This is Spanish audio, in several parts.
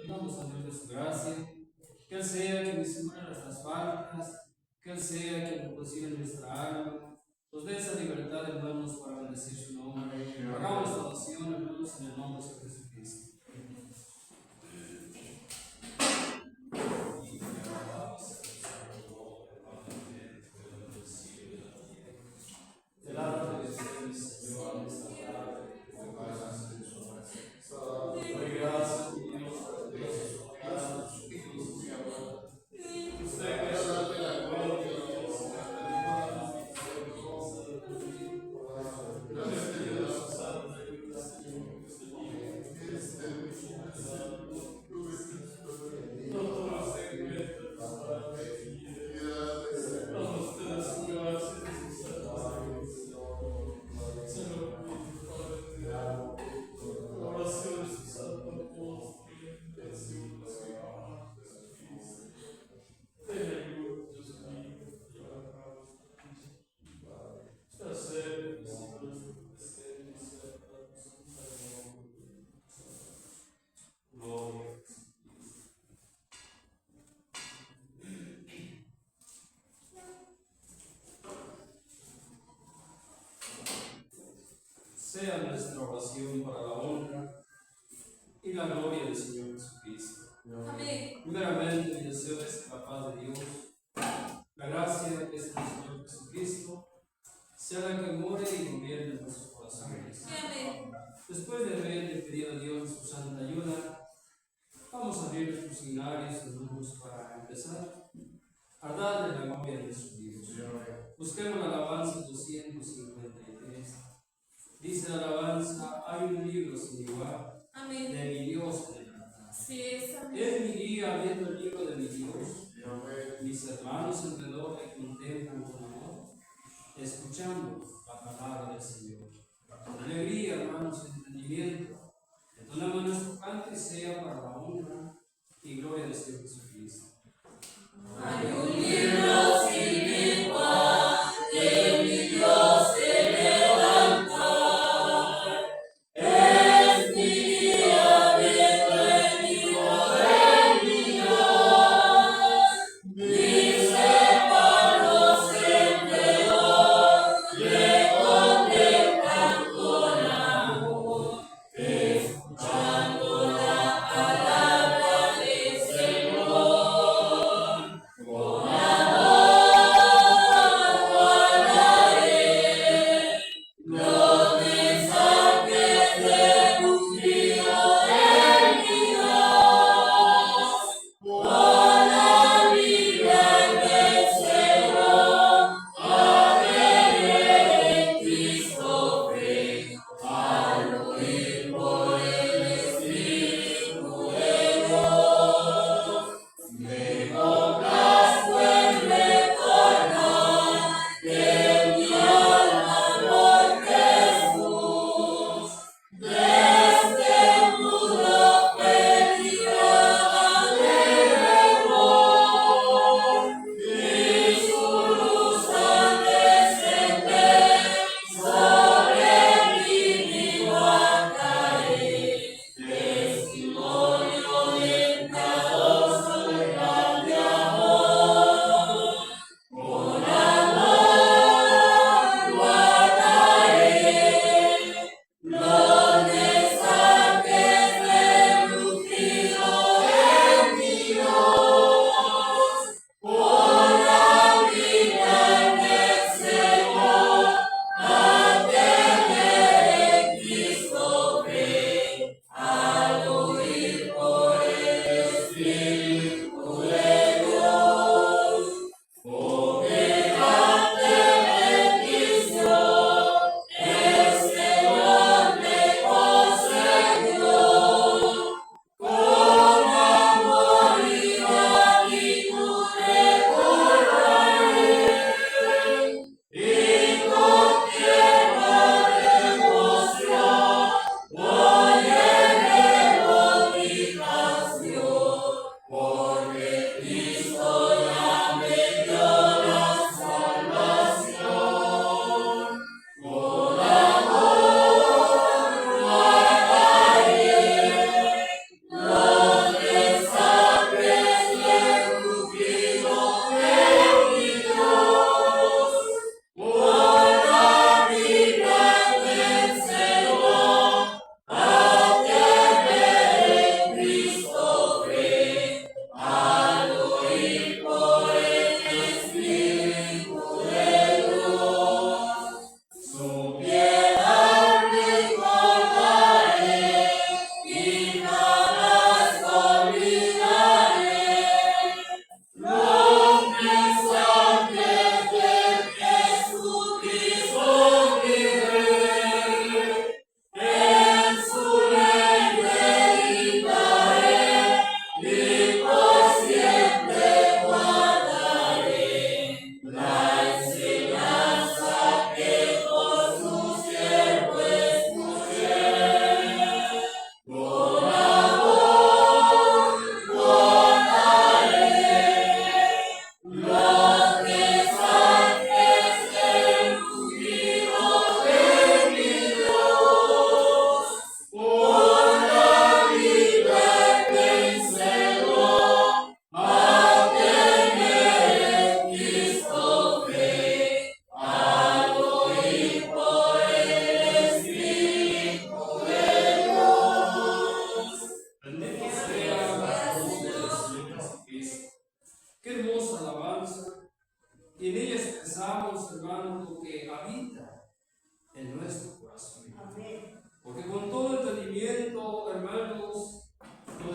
Vamos a Dios de su gracia, que Él sea quien disimule nuestras faltas, que Él sea quien cocine nuestra alma, nos dé esa libertad, hermanos, para bendecir su nombre. Hagamos nuestra oración, hermanos, en el nombre de Jesucristo. Delante de ustedes, Señor, esta tarde, con gracias de su presencia. Doy gracias, mi Dios, por Dios, su gracia, su Cristo, mi amor. Usted que es de la gloria, Dios, gracias te Dios, su santa ayuda, Señor, que se libre, que esté muy santo. No tomas en cuenta nuestra fe, no nos te das su gracia de su santa Señor, la oración de su santo apóstol, bendición de su amado Jesucristo. Ten ayuda, Dios mío, llevar a cabo esta serie, Señor, gloria. Sea nuestra oración para la honra y la gloria del Señor Jesucristo. Amén. Primeramente, mi deseo es que la paz de Dios, la gracia que es el Señor Jesucristo, sea la que more y gobierne en nuestros corazones. Amén. Después de haberle pedido a Dios su santa ayuda, vamos a abrir nuestros signarios y grupos para empezar a darle la gloria a nuestro Dios. Busquemos la alabanza 253. Dice la alabanza: hay un libro sin igual, Amén. de mi Dios en el altar. Sí, es amén. Es mi guía abriendo el libro de mi Dios. Mis hermanos alrededor le contemplan con amor, escuchando la palabra del Señor. Con alegría, hermanos, entendimiento, entonamos nuestro canto y sea para la honra y gloria del Señor Jesucristo. Hay un libro sin igual de mi Dios en el altar. Es mi guía abriendo el libro de mi Dios. Mis hermanos alrededor le contemplan con amor, escuchando la palabra del Señor.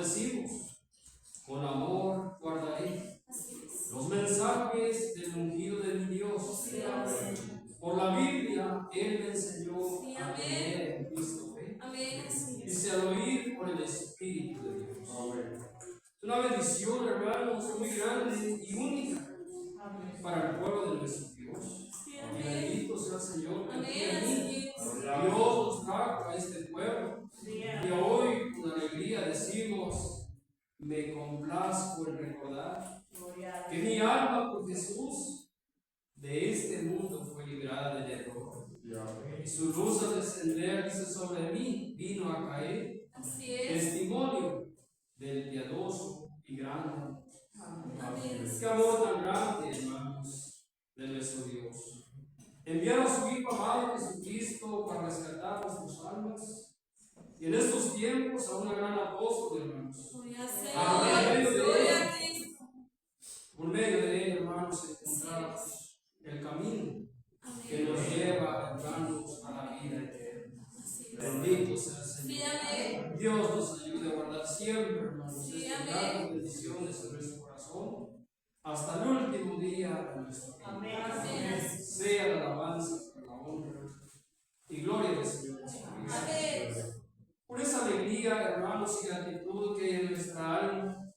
decimos, con amor guardaré los mensajes del ungido de mi Dios. Por la Biblia, Él me enseñó a creer en Cristo. Dice al oír por el Espíritu de Dios. Es una bendición, hermanos, muy grande y única para el pueblo de nuestro Dios. Y bendito sea el Señor. Dios nos trajo a este pueblo. Y hoy con alegría decimos, me complazco en recordar que mi alma por Jesús de este mundo fue librada del error. Y su luz al descender, dice, sobre mí vino a caer testimonio del piadoso y grande. Qué amor tan grande, hermanos, de nuestro Dios. Enviaron a su Hijo amado Jesucristo para rescatar nuestras almas. Y en estos tiempos a una gran apóstol, hermanos. Por medio de él, hermanos, encontramos el camino que nos lleva, hermanos, a la vida eterna. Bendito sea el Señor. Dios nos ayude a guardar siempre, hermanos, estas grandes bendiciones en nuestro corazón hasta el último día de nuestra vida. Sea la alabanza, la honra y gloria del Señor Jesucristo. Por esa alegría, hermanos, y gratitud que hay en nuestra alma,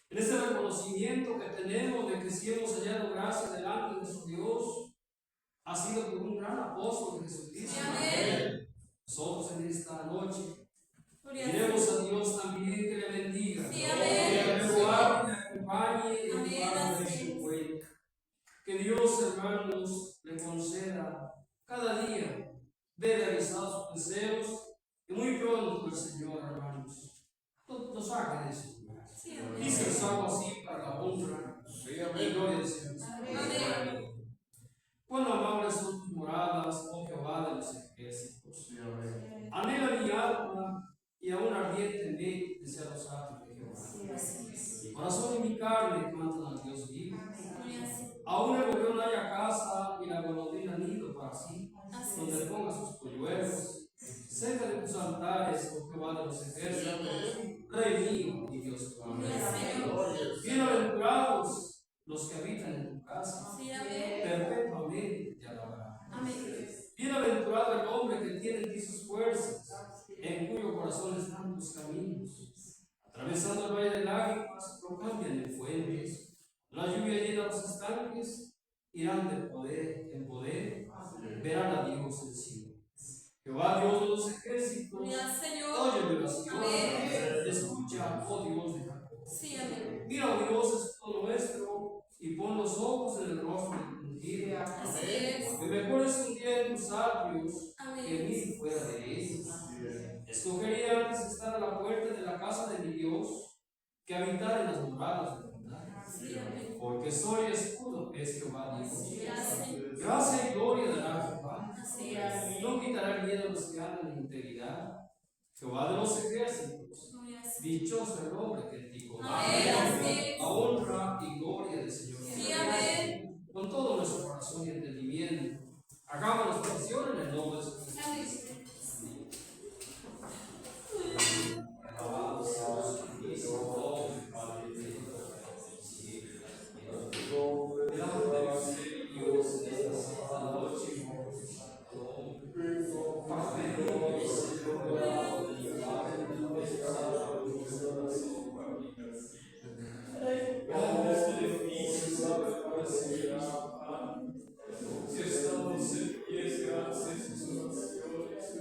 en ese reconocimiento que tenemos de que si hemos hallado gracia delante de nuestro Dios, ha sido por un gran apóstol de Jesucristo. Nosotros en esta noche queremos a Dios también que le bendiga, que le guarde, le acompañe y guarde su cuenta. Que Dios, hermanos, le conceda cada día ver realizados sus deseos y muy pronto el Señor, hermanos, nos saque de eso. Dice el Salmo así para la honra y gloria del Señor. Cuán amables son tus moradas, oh Jehová de los ejércitos. Anhela mi alma y aún ardiente en mí desea los atrios de Jehová. Mi corazón y mi carne cantan al Dios vivo. Aún el gorrión haya casa y la golondrina nido para sí, donde ponga sus polluelos. Cerca de tus altares, oh Jehová de los ejércitos, Rey mío y Dios tuyo. Bienaventurados los que habitan en tu casa, perpetuamente te alabarán. Bienaventurado el hombre que tiene en ti sus fuerzas, en cuyo corazón están tus caminos. Atravesando el valle de lágrimas, lo cambian en fuentes. La lluvia llena los estanques, irán de poder en poder, verán a Dios en sí. Jehová Dios de los ejércitos, oye mi oración, escucha, oh Dios de Jacob. Mira, oh Dios, escudo nuestro, y pon los ojos en el rostro del ungido. Porque mejor es un día en tus atrios que mil fuera de ellos. Escogería antes estar a la puerta de la casa de mi Dios que habitar en las moradas de bondad. Porque soy escudo, es Jehová Dios. Gracia y gloria dará Jehová. No quitará el miedo a los que andan en integridad. Jehová de los ejércitos, dichoso el hombre que en ti confía. La honra y gloria del Señor. Con todo nuestro corazón y entendimiento, hagamos las peticiones en el nombre de Jesús. Alabado sea Jesucristo. Dios en esta santa noche. Si estamos en pies, gracias a sus oraciones.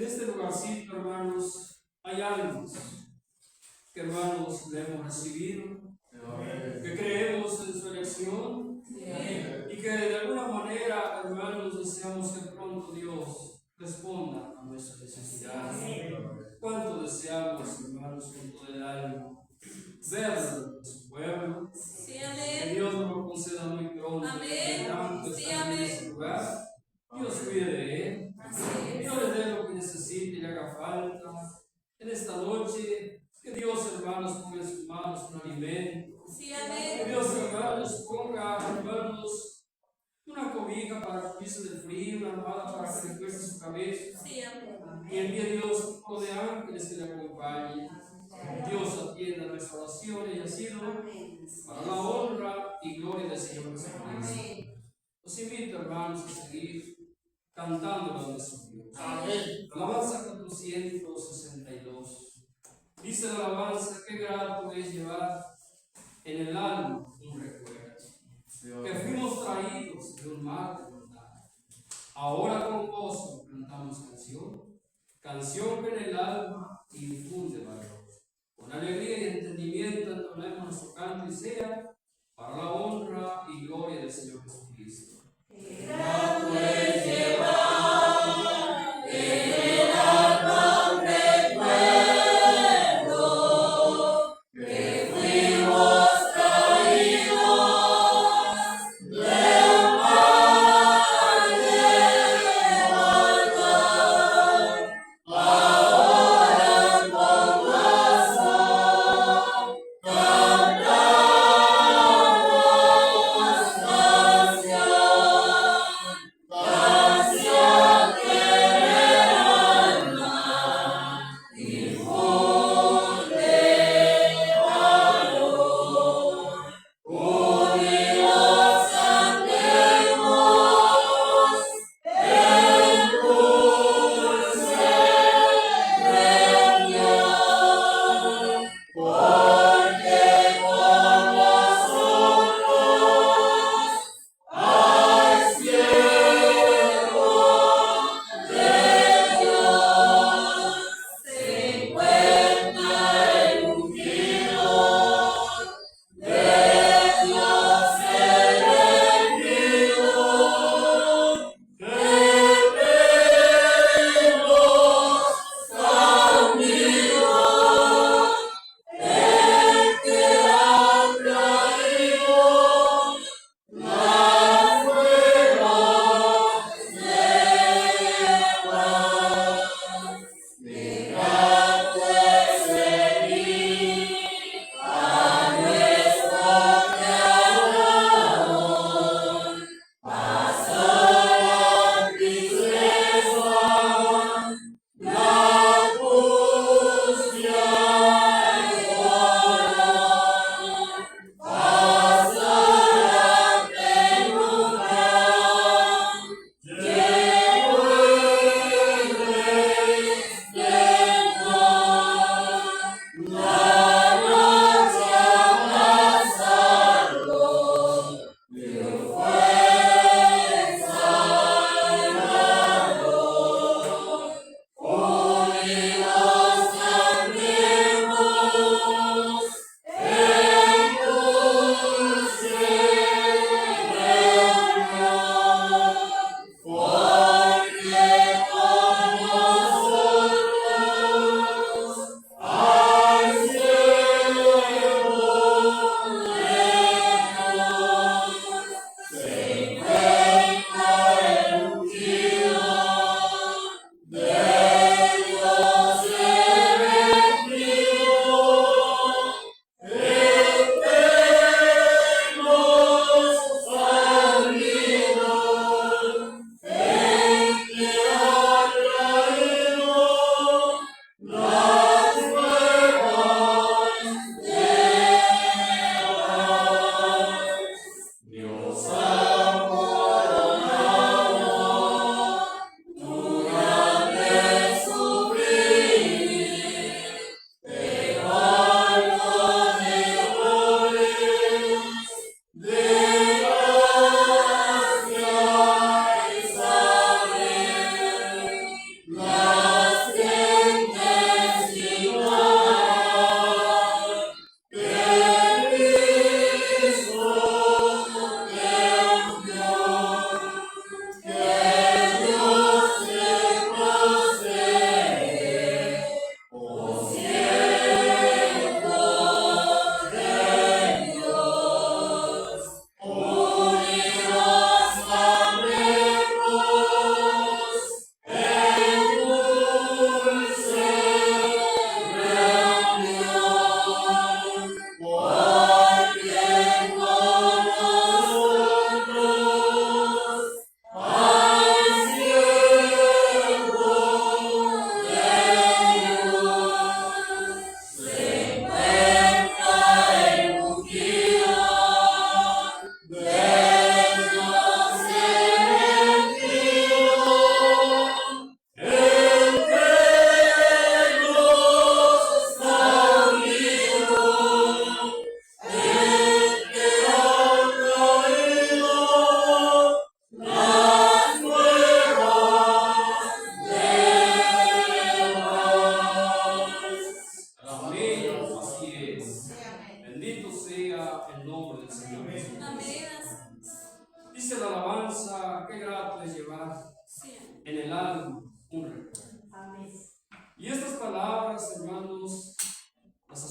En este lugarcito, hermanos, hay almas que, hermanos, le hemos recibido, que creemos en su elección y que de alguna manera, hermanos, deseamos que pronto Dios responda a nuestras necesidades. ¿Cuánto deseamos, hermanos, con todo el alma, verlo en su pueblo? Que Dios nos lo conceda muy pronto. Que tanto está en ese lugar. Dios cuide de él. Dios le dé lo que necesite y le haga falta. En esta noche, que Dios, hermanos, ponga en sus manos un alimento. Que Dios, hermanos, ponga, hermanos, una cobija para cubrirse del frío, una almohada para que recueste su cabeza. Y envíe Dios un grupo de ángeles que le acompañen. Dios atienda nuestra oración y ha sido para la honra y gloria del Señor Jesucristo. Los invito, hermanos, a seguir cantando la nuestro Dios. Alabanza 462. Dice la alabanza: qué grato es llevar en el alma un recuerdo, que fuimos traídos de un mar de bondad. Ahora con gozo cantamos canción que en el alma infunde valor. Con alegría y entendimiento entonemos nuestro canto y sea para la honra y gloria del Señor Jesucristo. Grato es llevar en el alma un recuerdo, que fuimos traídos de un mar de bondad. Ahora con gozo cantamos canción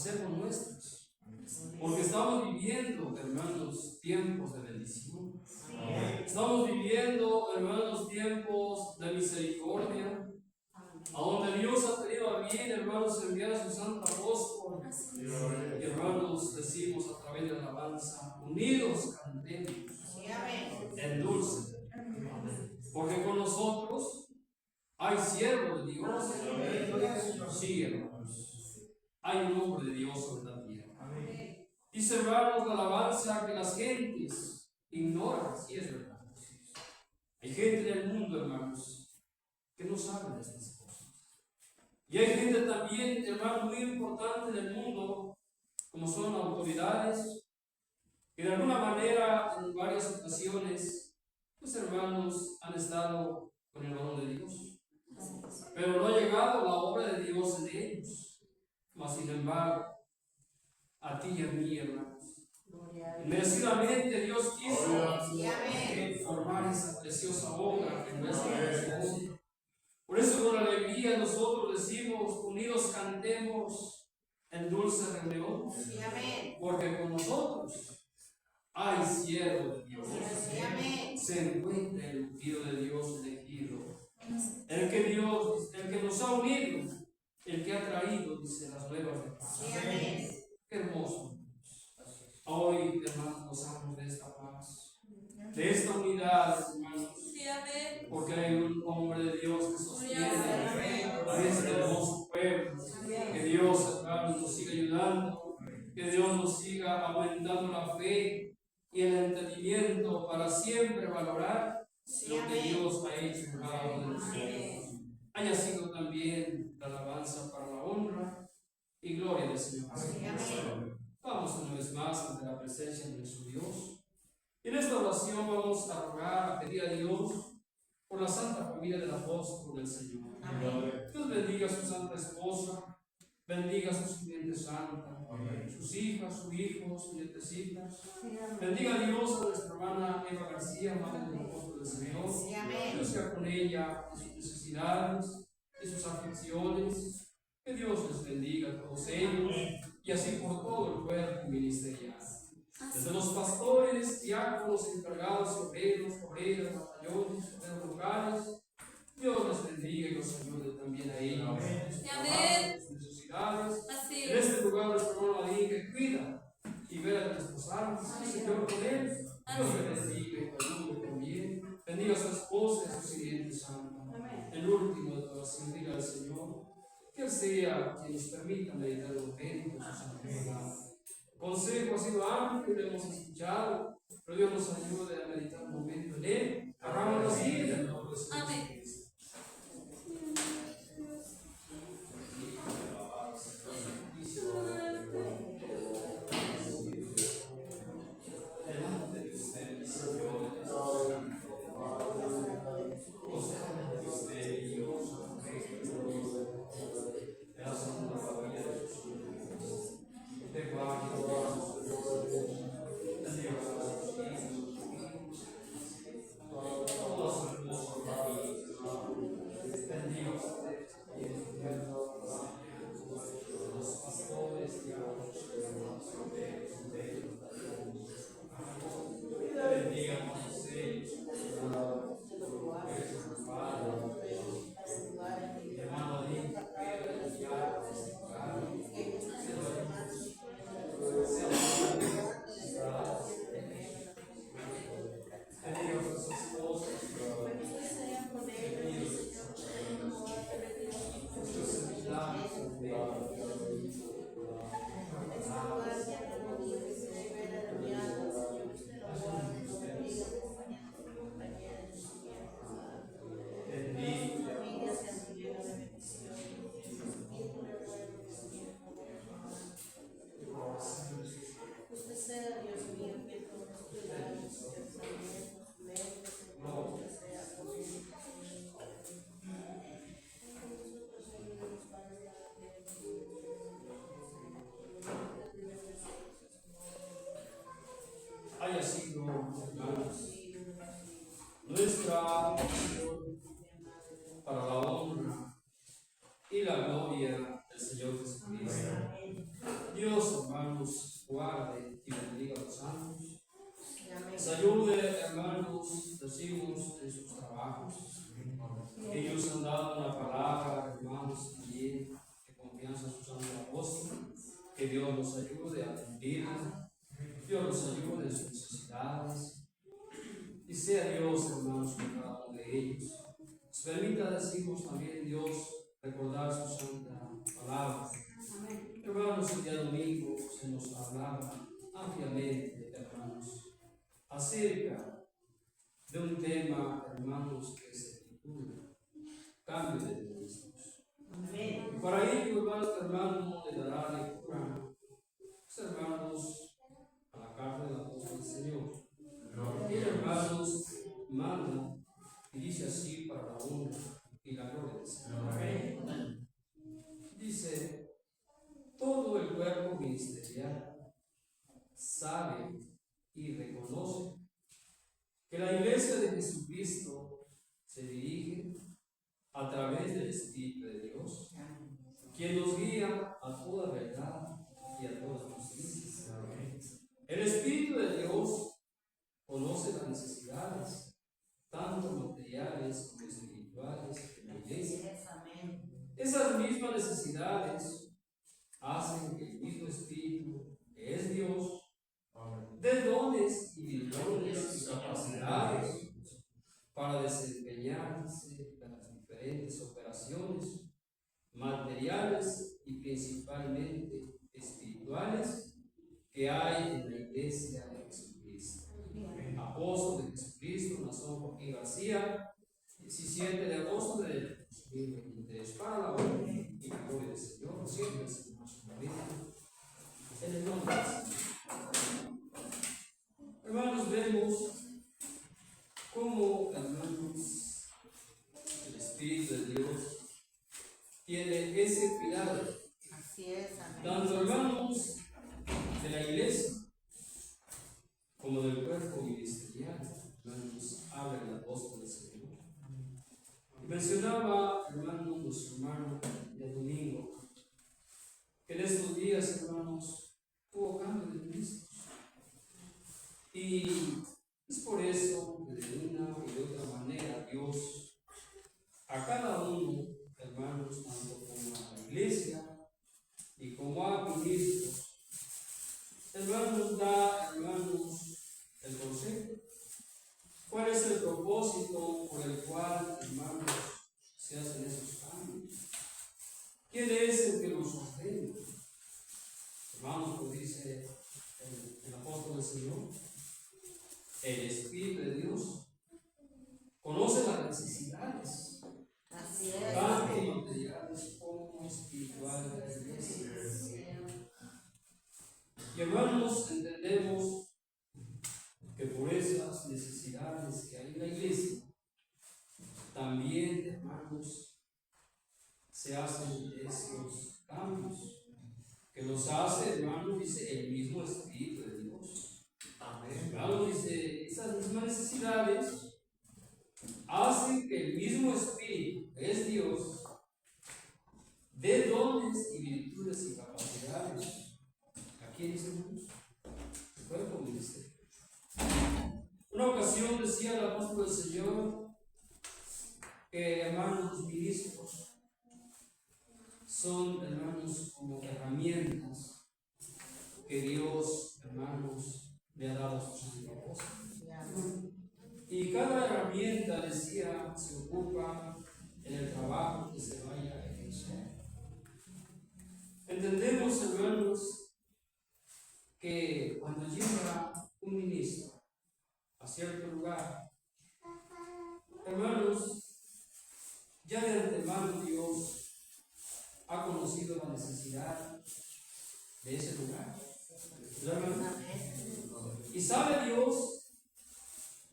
hacemos nuestras. Porque estamos viviendo, hermanos, tiempos de bendición. Estamos viviendo, hermanos, tiempos de misericordia, a donde Dios ha tenido a bien, hermanos, enviar a su santo apóstol. Y hermanos, decimos a través de la alabanza, unidos cantemos en dulce. Porque con nosotros hay siervo de Dios. Sí, hermanos. Hay un hombre de Dios sobre la tierra. Dice, hermanos, la alabanza que las gentes ignoran. Sí, es verdad. Hay gente en el mundo, hermanos, que no sabe de estas cosas. Y hay gente también, hermanos, muy importante en el mundo, como son autoridades, que de alguna manera, en varias ocasiones, pues hermanos, han estado con el varón de Dios. Pero no ha llegado la obra de Dios en ellos. Mas sin embargo, a ti y a mí, hermanos, merecidamente Dios quiso formar esa preciosa obra en nuestro corazón. Por eso con alegría nosotros decimos, unidos cantemos en dulce reunión, porque con nosotros hay siervo de Dios. Se encuentra el ungido de Dios elegido. El que nos ha unido, el que ha traído, dice, las nuevas de paz. Qué hermoso. Hoy, hermanos, gozamos de esta paz, de esta unidad, hermanos. Porque hay un hombre de Dios que sostiene a este hermoso pueblo. Que Dios, hermanos, nos siga ayudando. Que Dios nos siga aumentando la fe y el entendimiento para siempre valorar lo que Dios ha hecho en cada uno de nosotros. Haya sido también la alabanza para la honra y gloria del Señor Jesucristo. Vamos una vez más ante la presencia de nuestro Dios. Y en esta oración vamos a rogar, a pedir a Dios por la santa familia del apóstol del Señor. Dios bendiga a su santa esposa, bendiga a su simiente santa, sus hijas, sus hijos, sus nietecitas. Bendiga a Dios a nuestra hermana Eva García, madre del apóstol del Señor. Dios sea con ella en sus necesidades, en sus aflicciones. Que Dios les bendiga a todos ellos y así por todo el cuerpo ministerial. Desde los pastores, diáconos, encargados, obreros, obreras, batallones, obreros locales, Dios les bendiga y los ayude también a ellos. En sus necesidades. En este lugar, nuestro hermano Adín, que cuida y vela de nuestras almas. El Señor con él. Dios le bendiga y te ayude también. Bendiga a su esposa y a su siguiente santa. El último de todas, bendiga al Señor. Que Él sea quien nos permita meditar el momento de su santidad. El consejo ha sido amplio y lo hemos escuchado, pero Dios nos ayude a meditar un momento en Él. Hagámoslo así en el nombre de Jesús. Delante de ustedes, Señor, de la santa familia de sus hijos, de guardia, de Dios a sus hijos, toda su hermosa familia. bendecimos en sus trabajos. Ellos han dado una palabra, hermanos, también de confianza a su santo apóstol. Que Dios los ayude a cumplirla. Dios los ayude en sus necesidades. Y sea Dios, hermanos, con cada uno de ellos. Nos permita decirnos también, Dios, recordar su santa palabra. Hermanos, el día domingo se nos hablaba ampliamente, hermanos, acerca de un tema, hermanos, que se titula Cambio de ministros. Y para ello, hermano, le dará lectura, hermanos, a la carta del apóstol del Señor. Y hermanos, manda y dice así para la honra y la gloria del Señor. Dice: todo el cuerpo ministerial sabe y reconoce que la iglesia de Jesucristo se dirige a través del Espíritu de Dios, quien nos guía a toda verdad y a toda justicia. El Espíritu de Dios conoce las necesidades, tanto materiales como espirituales, de la iglesia. Esas mismas necesidades hacen que el mismo Espíritu, que es Dios, dé dones y virtudes y capacidades para desempeñarse en las diferentes operaciones materiales y principalmente espirituales que hay en la iglesia de Jesucristo. Apóstol de Jesucristo, Nazón Joaquín García, 17 de agosto del 2023, para la honra y la gloria del Señor, siempre Señor su vida, en el nombre del Señor. Hermanos, vemos cómo, hermanos, el Espíritu de Dios tiene ese cuidado. Así es, amén. Tanto, hermanos, de la iglesia como del cuerpo ministerial, hermanos, habla el apóstol del Señor. Y mencionaba, hermanos, nuestro hermano el domingo, que en estos días, hermanos, hubo cambio de ministros. Y es por eso que de una y de otra manera Dios a cada uno, hermanos, tanto como a la iglesia y como a ministros, hermanos, da, hermanos, el consejo. ¿Cuál es el propósito por el cual, hermanos, se hacen esos cambios? ¿Quién es el que los sostiene? Hermanos, pues dice el apóstol del Señor, el Espíritu de Dios conoce las necesidades, Así es. tanto materiales como espirituales de la iglesia. Y hermanos, entendemos que por esas necesidades que hay en la iglesia, también, hermanos, se hacen estos cambios, que los hace, hermanos, dice el mismo Espíritu de Dios. Hermanos, dice, esas mismas necesidades hacen que el mismo Espíritu, que es Dios, dé dones y virtudes y capacidades. ¿A quiénes, hermanos? El cuerpo ministerio. Una ocasión decía el apóstol del Señor que, hermanos, los ministros son, hermanos, como herramientas que Dios, hermanos, le ha dado a sus santos apóstoles. Y cada herramienta, decía, se ocupa en el trabajo que se vaya a ejercer. Entendemos, hermanos, que cuando llega un ministro a cierto lugar, hermanos, ya de antemano Dios ha conocido la necesidad de ese lugar. Y sabe Dios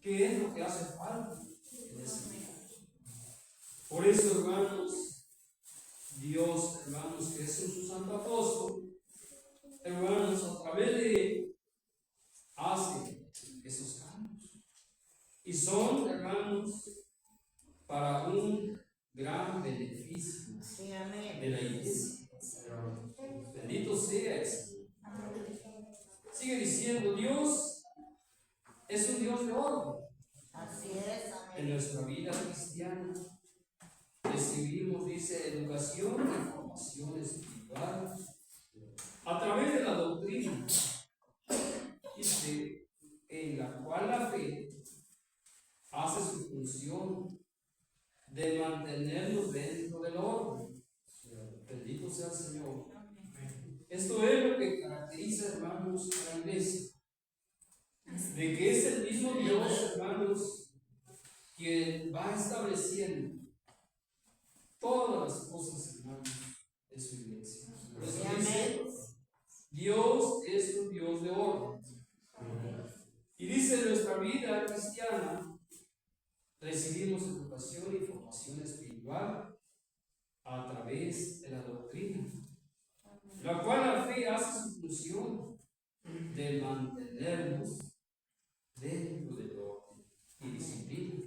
qué es lo que hace falta en ese lugar. Por eso, hermanos, Dios, hermanos, que es en su santo apóstol, hermanos, a través de él, hace esos cambios. Y son, hermanos, para un gran beneficio de la iglesia. Bendito sea el Señor. Sigue diciendo, Dios es un Dios de orden. Así Así es, En amén. nuestra vida cristiana recibimos, dice, educación y formación espiritual a través de la doctrina, dice, en la cual la fe hace su función de mantenernos dentro del orden. Bendito sea el Señor. Esto es lo que caracteriza, hermanos, a la iglesia, de que es el mismo Dios, hermanos, quien va estableciendo todas las cosas, hermanos, de su iglesia. Por eso dice, Dios es un Dios de orden. Y dice, en nuestra vida cristiana recibimos educación y formación espiritual a través de la doctrina, la cual la fe hace su función de mantenernos dentro del orden y disciplina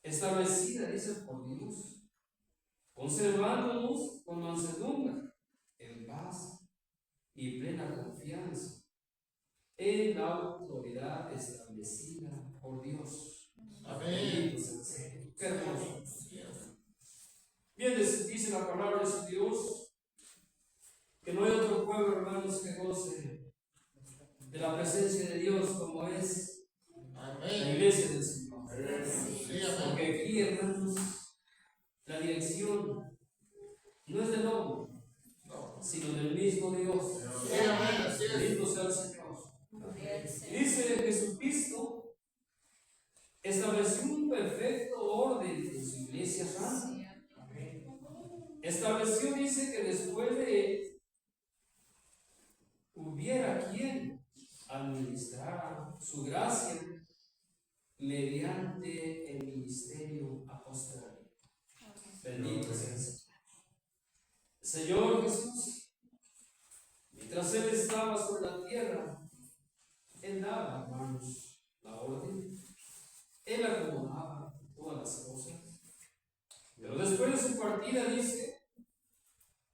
establecida, dice, por Dios, conservándonos con mansedumbre, en paz y plena confianza en la autoridad establecida por Dios. Amén. Qué hermoso. Bien, dice la palabra de su Dios que no hay otro pueblo, hermanos, que goce de la presencia de Dios como es la Amén. iglesia del Señor. Sí, amén. Porque aquí, hermanos, la dirección no es del hombre, No. sino del mismo Dios. Sí, amén. Así es. Bendito sea el Señor. Y dice Jesucristo estableció un perfecto orden en su iglesia santa. Estableció, dice, que después de él hubiera quien administrara su gracia mediante el ministerio apostólico. Bendito sea el Señor. Señor Jesús, mientras Él estaba sobre la tierra, Él daba, hermanos, la orden. Él acomodaba todas las cosas. Pero después de su partida, dice,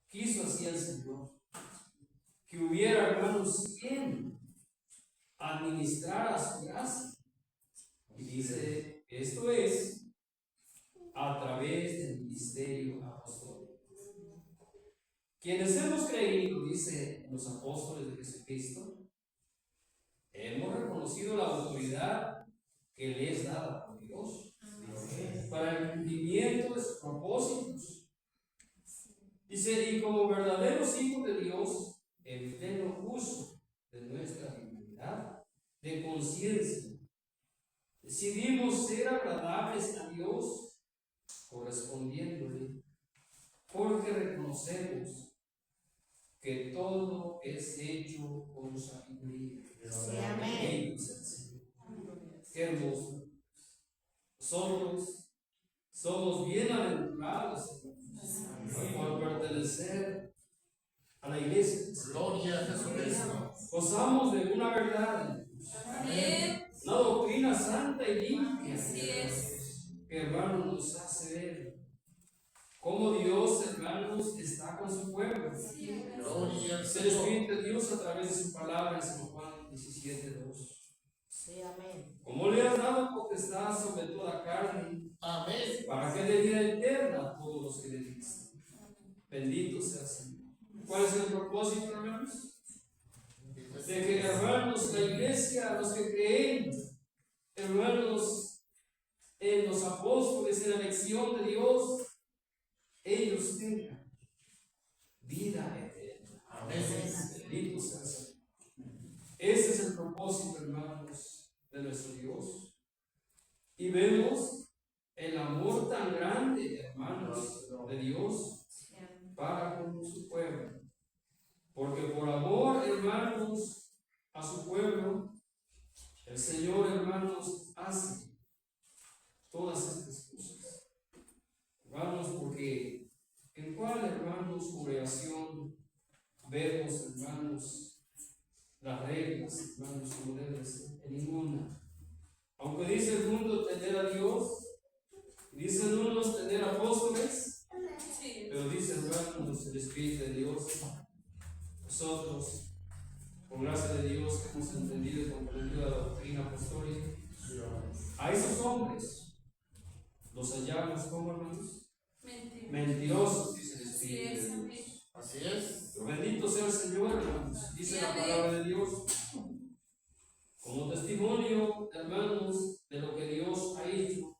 quiso así el Señor que hubiera, hermanos, quien administrara su gracia. Y dice, esto es a través del ministerio apostólico. Quienes hemos creído, dice, en los apóstoles de Jesucristo, hemos reconocido la autoridad que le es dada por Dios para el cumplimiento de sus propósitos. Dice, y como verdaderos hijos de Dios, en pleno uso de nuestra dignidad de conciencia, decidimos ser agradables a Dios correspondiéndole, porque reconocemos que todo es hecho con sabiduría. Sí, amén. Bendito sea el Señor. Qué hermoso. Nosotros somos bienaventurados por pertenecer a la iglesia. Gloria a Jesucristo. Gozamos de una verdad, una doctrina santa y limpia, que, hermanos, nos hace ver cómo Dios, hermanos, está con su pueblo. Gloria al Es el Señor. Espíritu de Dios a través de su palabra en San Juan 17:2. Sí, amén. Como le has dado potestad sobre toda carne, Amén. para que dé vida eterna a todos los que le diste. Bendito sea el Señor. ¿Cuál es el propósito, hermanos? De que, hermanos, la iglesia, los que creen, hermanos, en los apóstoles, en la elección de Dios, ellos tengan vida eterna. Amén. Bendito sea el Señor. Ese es el propósito, hermanos, de nuestro Dios. Y vemos el amor tan grande, hermanos, de Dios para con su pueblo. Porque por amor, hermanos, a su pueblo, el Señor, hermanos, hace todas estas cosas. Hermanos, porque en cuál, hermanos, congregación vemos, hermanos, las reglas, hermanos, como deben ser? En ninguna. Aunque dice el mundo tener a Dios, dicen unos tener apóstoles, pero dice, hermanos, el Espíritu de Dios. Nosotros, con gracia de Dios, hemos entendido y comprendido la doctrina apostólica. A esos hombres los hallamos como hermanos Mentirosos. mentirosos, dice el Así Espíritu es, de amén. Dios. Así es. Pero bendito sea el Señor, hermanos. Dice la palabra de Dios como testimonio, hermanos, de lo que Dios ha hecho.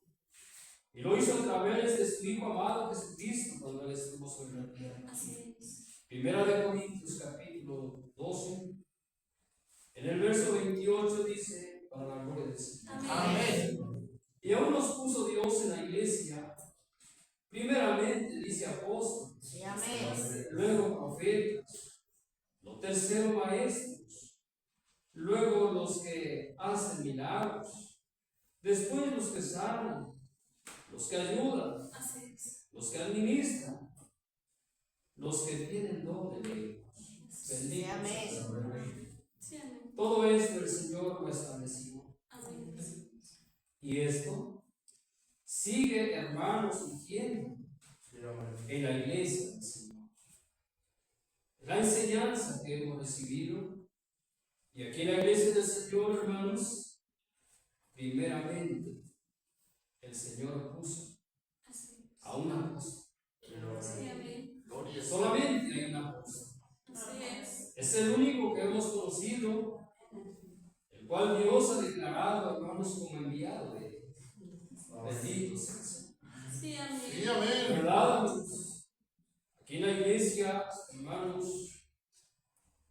Y lo hizo a través de su Hijo amado Jesucristo cuando Él estuvo sobre la tierra. Así es. Primera de Corintios, capítulo 12. En el verso 28 dice, para la gloria del Señor. Amén. Y aún nos puso Dios en la iglesia, primeramente, dice apóstoles, Sí, amén. luego profetas, lo tercero maestros, luego los que hacen milagros, después los que sanan, los que ayudan, Así es. los que administran, los que tienen don de lenguas. Bendito sea el Señor. Sí, amén. Todo esto el Señor lo estableció. Amén. Y esto sigue, hermanos, surgiendo en la iglesia del Señor. La enseñanza que hemos recibido, y aquí en la iglesia del Señor, hermanos, primeramente el Señor puso Así es. a un apóstol. Sí, amén. Gloria a Dios. Solamente hay un apóstol. Así es. Es el único que hemos conocido, el cual Dios ha declarado, hermanos, como enviado de él. Bendito sea el Señor. Sí, amén. Sí, amén. ¿Verdad, hermanos? Aquí en la iglesia, hermanos,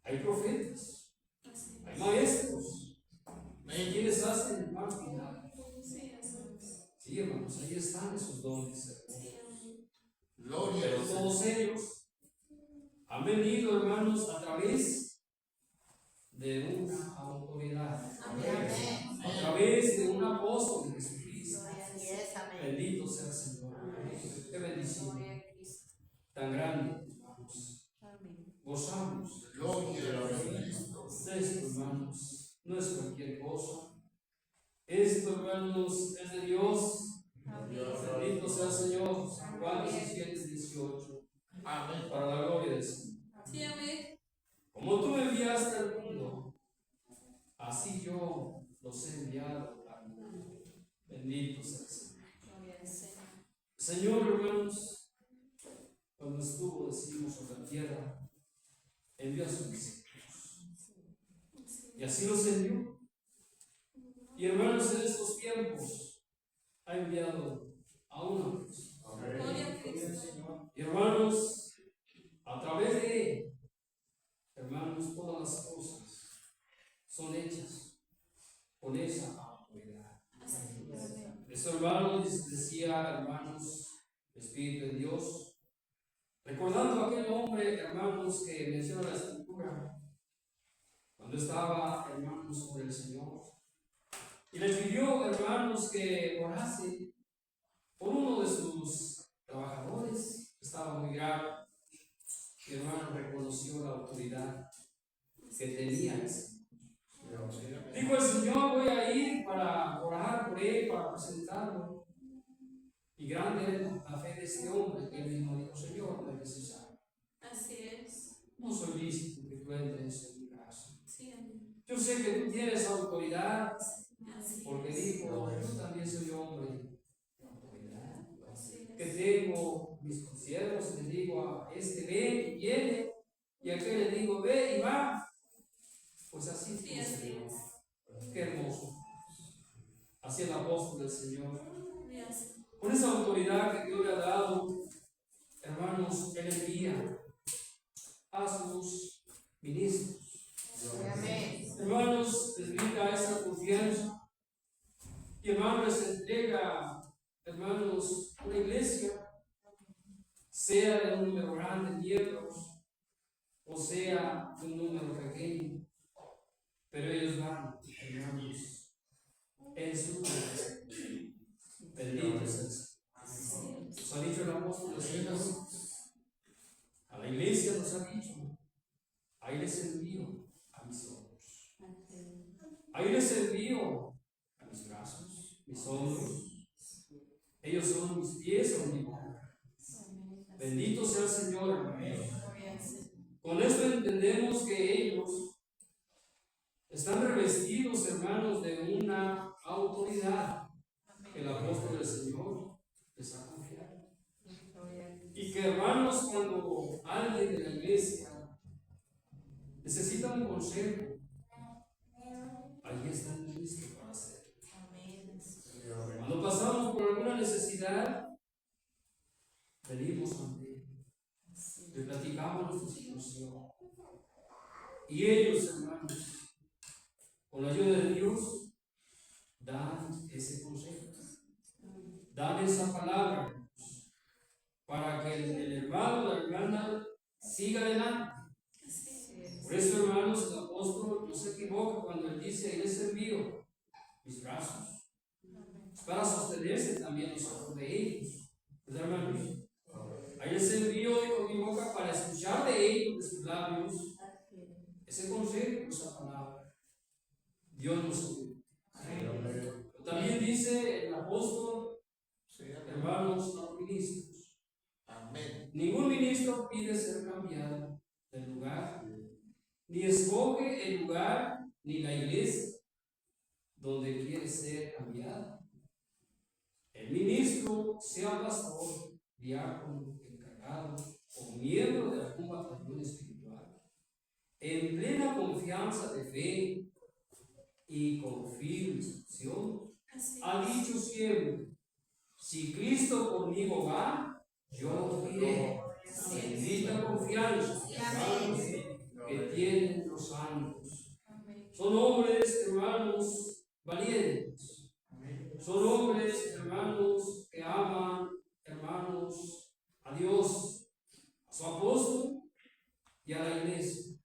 hay profetas, Así hay maestros, Amén. quienes hacen hermanos milagros. es. Sí, así es. Sí, hermanos, ahí están esos dones, hermanos. Sí, amén. Gloria a Pero Dios. todos ellos han venido, hermanos, a través de una autoridad, Amén. a través de un apóstol de Jesucristo. Así es, amén. Bendito sea el Señor. Qué bendición tan grande, hermanos. Gozamos. Gloria a Cristo. Esto, hermanos, no es cualquier cosa. Esto, hermanos, es de Dios. Bendito sea el Señor. Juan 17, 18. Amén. Para la gloria del Señor. Sí, amén. Como tú me enviaste al mundo, así yo los he enviado al mundo. Bendito sea el Señor. Gloria al Señor. Señor, hermanos, cuando estuvo, decimos, sobre la tierra, envió a sus discípulos. Y así los envió. Y hermanos, en estos tiempos ha enviado a una persona. Gloria a Cristo. Y hermanos, a través de él, hermanos, todas las cosas son hechas con esa autoridad. Así es. Eso, hermanos, decía, hermanos, Espíritu de Dios, recordando a aquel hombre, hermanos, que menciona la Escritura, cuando estaba, hermanos, sobre el Señor, y le pidió, hermanos, que orase por uno de sus trabajadores, que estaba muy grave, y hermano reconoció la autoridad que tenía el Señor. Dijo el Señor, voy a ir para orar por él, para presentarlo. Y grande es la fe de este hombre, que él mismo dijo, Señor, no es necesario. Así es. No soy lícito que tú entres en mi casa. Sí, amén. Yo sé que tú tienes autoridad, Así porque es. dijo, yo también soy hombre de autoridad. Así Que es. tengo mis consiervos, le digo a este ve y viene, y a aquel le digo ve y va. Pues así Sí, así sucedió. es. Qué hermoso. Así el apóstol del Señor. Gloria al Señor. Con esa autoridad que Dios le ha dado, hermanos, Él envía a sus ministros. Sí, amén. Hermanos, les brinda esa confianza. Y hermanos, les entrega, hermanos, una iglesia, sea de un número grande de miembros, o sea de un número pequeño. Pero ellos van, hermanos, en su presencia. Bendito es el Señor. Nos ha dicho el apóstol del Señor. A la iglesia nos ha dicho, ahí les envío a mis ojos. Ahí les envío a mis brazos, mis hombros. Ellos son mis pies, son mi boca. Bendito sea el Señor, hermano. Gloria al Señor. Con esto entendemos que ellos están revestidos, hermanos, de una autoridad autoridad que el apóstol del Señor les ha confiado. Y que, hermanos, cuando alguien de la iglesia necesita un consejo, ahí está el ministro para hacerlo. Cuando pasamos por alguna necesidad, venimos ante él, le platicamos nuestra situación. Y ellos, hermanos, con la ayuda de Dios, dan ese consejo, dan esa palabra para que el hermano, la hermana, siga adelante. Por eso, hermanos, el apóstol no se equivoca cuando él dice: ahí les envío mis brazos, para sostenerse también nosotros de ellos. ¿Verdad, hermanos? Ahí les envío y con mi boca para escuchar de ellos, de sus labios, ese consejo, esa palabra. Dios nos ayude. También dice el apóstol, hermanos, los ministros. Amén. Ningún ministro pide ser cambiado del lugar, ni escoge el lugar ni la iglesia donde quiere ser cambiado. El ministro, sea pastor, diácono, encargado o miembro de algún batallón espiritual, en plena confianza de fe y con firme instrucción, ha dicho siempre: si Cristo conmigo va, yo iré. Bendita confianza, hermanos, que tienen los santos. Son hombres, hermanos, valientes. Son hombres, hermanos, que aman, hermanos, a Dios, a su apóstol y a la iglesia.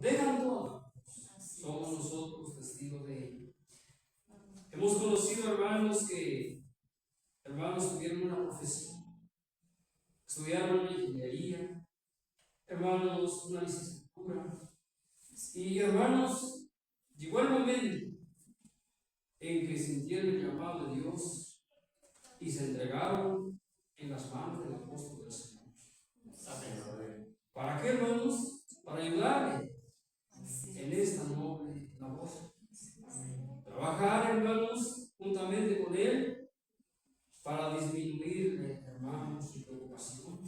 Dejan todo. Somos nosotros testigos de ello. Hemos conocido hermanos que, hermanos, tuvieron una profesión, estudiaron una ingeniería, hermanos, una licenciatura. Y hermanos, llegó el momento en que sintieron el llamado de Dios y se entregaron en las manos del apóstol del Señor. Amén. ¿Para qué, hermanos? Para ayudarle en esta noble labor. Trabajar, hermanos, juntamente con él para disminuirle, hermanos, su preocupación,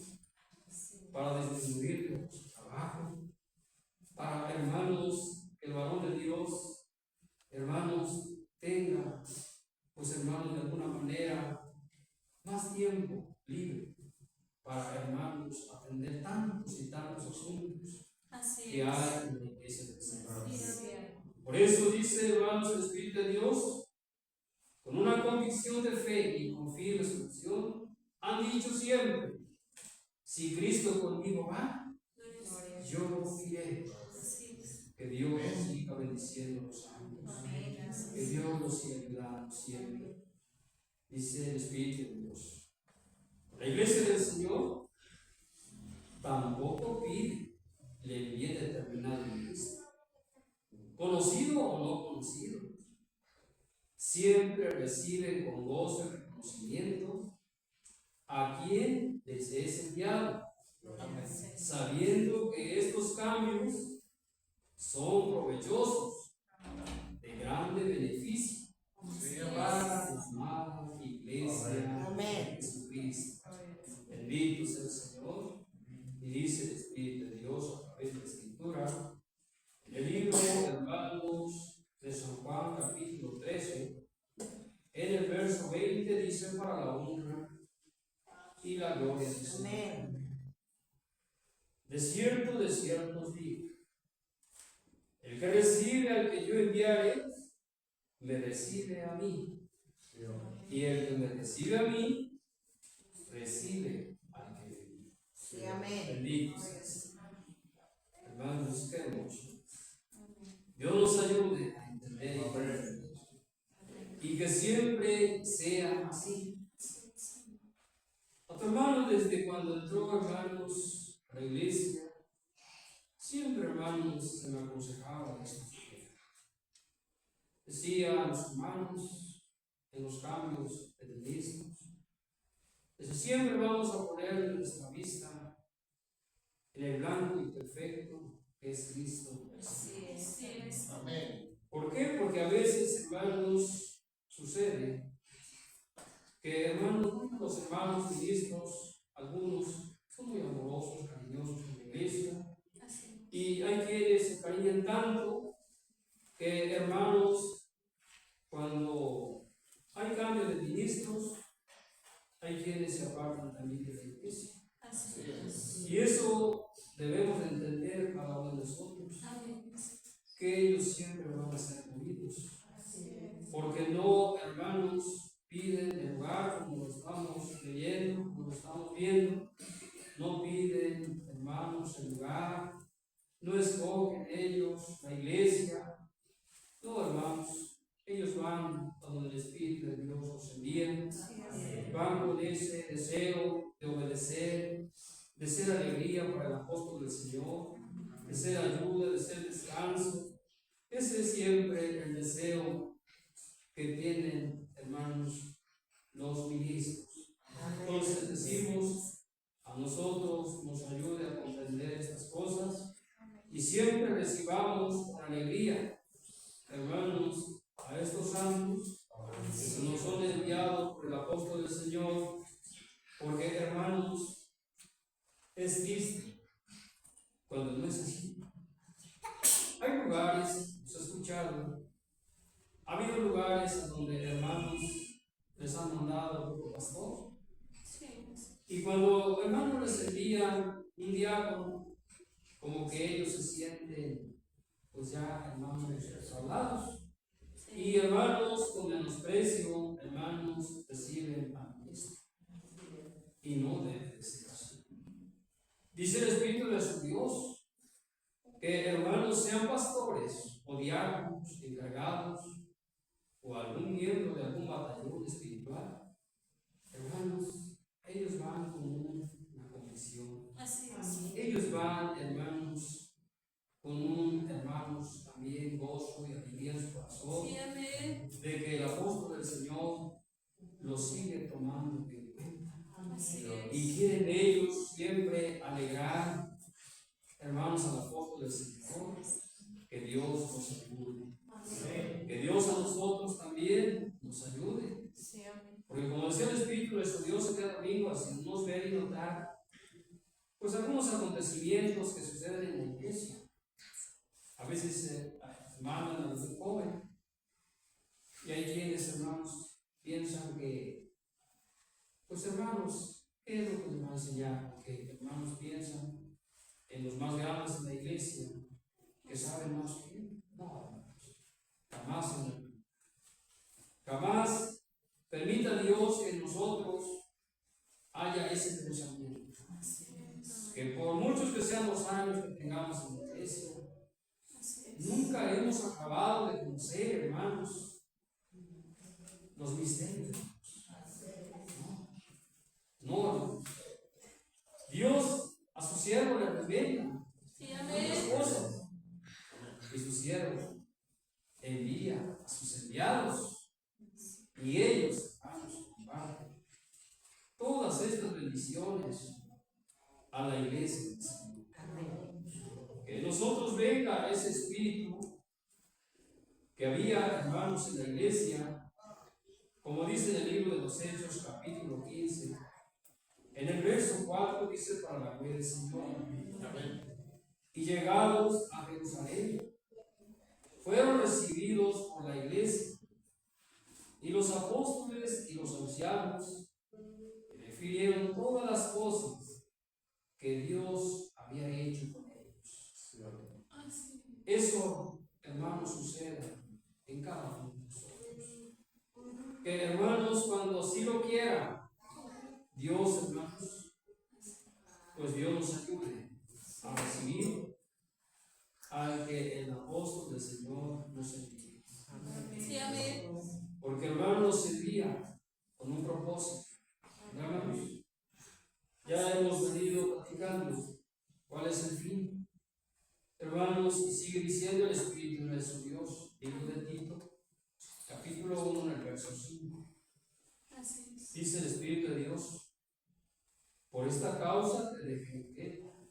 para disminuirle su trabajo, para, hermanos, que el varón de Dios, hermanos, tenga, pues, hermanos, de alguna manera, más tiempo libre para, hermanos, atender tantos y tantos asuntos que hay en la iglesia del Señor. Por eso dice, hermanos, el Espíritu de Dios, con una convicción de fe y con firme solución, han dicho siempre: si Cristo conmigo va, yo iré. Que Dios siga bendiciendo los santos. Que Dios los siga ayudando siempre. Dice el Espíritu de Dios. La iglesia del Señor tampoco pide le envíe determinado ministro, conocido o no conocido. Siempre reciben con gozo y reconocimiento a quien les es enviado, sabiendo que estos cambios son provechosos, de grande beneficio para la amada iglesia de Jesucristo. Bendito sea el Señor. Y dice el Espíritu de Dios a través de la Escritura, en el libro, hermanos, de San Juan, capítulo 13, en el verso 20, dice: para la honra y la gloria de Señor. De cierto os digo, el que recibe al que yo enviaré, me recibe a mí. Y el que me recibe a mí, recibe al que me envió. Sí, amén. Bendito sea el Señor. Hermanos, qué hermoso. Dios nos ayude a entender y comprender. Y que siempre sea así. Otro hermano, desde cuando entró, hermanos, a la iglesia, siempre, hermanos, se me aconsejaba de esto. Decía a los hermanos en los cambios de ministros, desde siempre vamos a poner nuestra vista en el blanco y perfecto que es Cristo. Amén. ¿Por qué? Porque a veces, hermanos, sucede que, hermanos, los hermanos ministros, algunos son muy amorosos, cariñosos con la iglesia, Así y hay quienes se cariñan tanto que, hermanos, cuando hay cambio de ministros, hay quienes se apartan también de la iglesia. Así es. Y eso debemos de entender cada uno de nosotros, Amén. que ellos siempre van a ser movidos. Así es. Porque no, hermanos, piden el lugar como lo estamos leyendo, como lo estamos viendo. No piden, hermanos, el lugar. No escogen ellos la iglesia. No, hermanos, ellos van a donde el Espíritu de Dios los envía. Van con ese deseo de obedecer, de ser alegría para el apóstol del Señor, de ser ayuda, de ser descanso. Ese es siempre el deseo que tienen, hermanos, los ministros. Entonces decimos, a nosotros nos ayude a comprender estas cosas y siempre recibamos con alegría, hermanos, a estos santos que nos son enviados por el apóstol del Señor, porque, hermanos, es triste cuando no es así. Hay lugares, os he escuchado, ha habido lugares a donde, hermanos, les han mandado por pastor, Sí. y cuando, hermanos, les envían un diácono, como que ellos se sienten, pues ya, hermanos, defraudados. Y hermanos, con menosprecio, hermanos, reciben a Cristo. Y no debe de ser así. Dice el Espíritu de su Dios que, hermanos, sean pastores o diáconos, encargados, o algún miembro de algún batallón espiritual. Hermanos, ellos van con una convicción. Así es. Ellos van, hermanos, con un, hermanos, también gozo y alegría en su corazón, Sí, amén. de que el apóstol del Señor los sigue tomando en cuenta. Así es. Y quieren ellos siempre alegrar, hermanos, al apóstol del Señor, que Dios nos ayude. Amén. Que Dios a nosotros también nos ayude. Sí, amén. Porque como decía el Espíritu de su Dios este domingo, haciéndonos ver y notar, pues algunos acontecimientos que suceden en la iglesia. A veces mandan a algún joven. Y hay quienes, hermanos, piensan que, pues hermanos, ¿qué es lo que les va a enseñar? Porque hermanos piensan en los más grandes de la iglesia, que saben más que él. No, hermanos, jamás en la vida. Jamás permita Dios que en nosotros haya ese pensamiento. Que por muchos que sean los años que tengamos en la iglesia, nunca hemos acabado de conocer, hermanos, los misterios. No, hermanos. Dios a su siervo le revela Sí, muchas amén. cosas. Y su siervo envía a sus enviados. Y ellos, hermanos, comparten todas estas bendiciones a la iglesia del Señor. Que en nosotros venga ese espíritu que había, hermanos, en la iglesia, como dice en el libro de los Hechos, capítulo 15, en el verso 4 dice: para la gloria del Señor. Y llegados a Jerusalén, fueron recibidos por la iglesia, y los apóstoles y los ancianos refirieron todas las cosas que Dios había hecho con ellos. Eso, hermanos, sucede en cada uno de nosotros. Que, hermanos, cuando así lo quiera Dios, hermanos, pues Dios nos ayude a recibir al que el apóstol del Señor nos envía. Sí, amén. Porque, hermanos, nos envía con un propósito. Hermanos, ya hemos venido platicando cuál es el fin. Hermanos, y sigue diciendo el Espíritu de su Dios, libro de Tito, capítulo 1, en el verso 5. Así es. Dice el Espíritu de Dios: por esta causa te dejé quieto,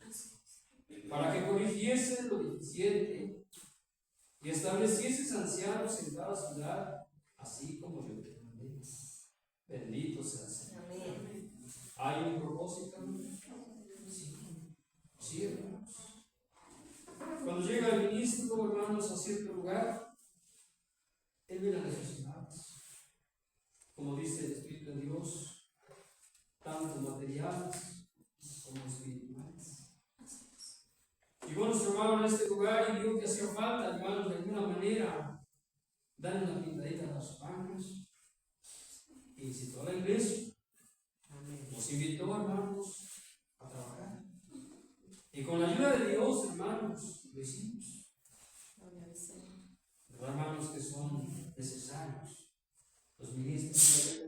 para que corrigieses lo deficiente y establecieses ancianos en cada ciudad así como yo te mandé. Bendito sea el Señor. Amén. ¿Hay un propósito? Sí, sí, hermanos. Cuando llega el ministro, hermanos, a cierto lugar, él ve las necesidades. Como dice el Espíritu de Dios, tanto materiales como espirituales. Y bueno, nuestro hermano en este lugar y vio que hacía falta, hermanos, de alguna manera, dar una pintadita a las bancas. Y visitó la iglesia. Nos invitó, hermanos, a trabajar. Y con la ayuda de Dios, hermanos, lo hicimos. ¿Verdad, hermanos, que son necesarios? Los ministros.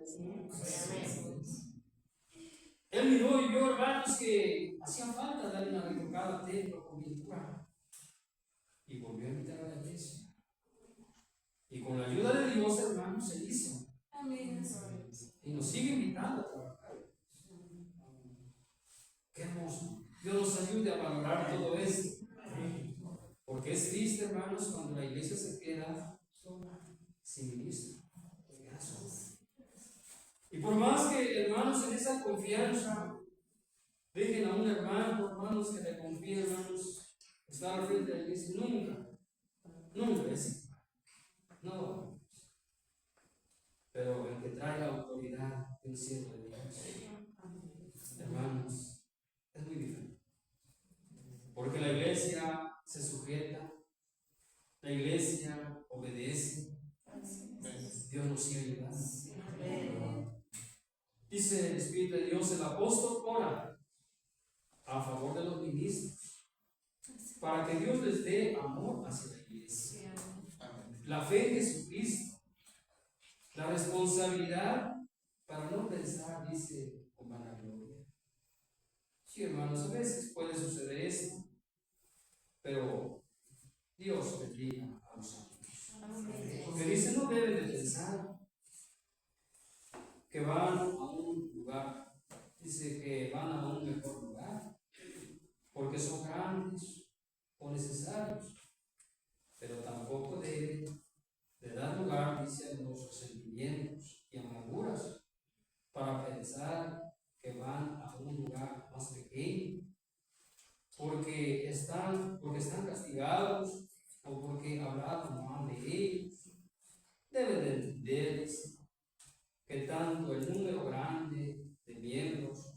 Él miró y vio, hermanos, que hacía falta darle una retocada al templo con pintura. Y volvió a invitar a la iglesia. Y con la ayuda de Dios, hermanos, se hizo. Amén. Y nos sigue invitando a trabajar. Qué hermoso. Dios nos ayude a valorar todo esto. Porque es triste, hermanos, cuando la iglesia se queda sin ministro. Y por más que, hermanos, en esa confianza dejen a un hermano, hermanos, que le confíe, hermanos, estar al frente de la iglesia, nunca es igual. No. Pero el que trae la autoridad del cielo de Dios, hermanos, es muy diferente. Porque la iglesia se sujeta, la iglesia obedece, Dios nos sigue ayudando. Dice el Espíritu de Dios, el apóstol ora a favor de los ministros, para que Dios les dé amor hacia la iglesia, la fe en Jesucristo, la responsabilidad para no pensar, dice, con vanagloria. Sí, hermanos, a veces puede suceder esto, pero Dios bendiga a los santos. Porque dice, no deben de pensar que van a un lugar, dice que van a un mejor lugar, porque son grandes o necesarios, pero tampoco deben de dar lugar, dice, a los resentimientos y amarguras, para pensar que van a un lugar más pequeño, porque están castigados o porque hablaron mal de ellos. Deben de entender que tanto el número grande de miembros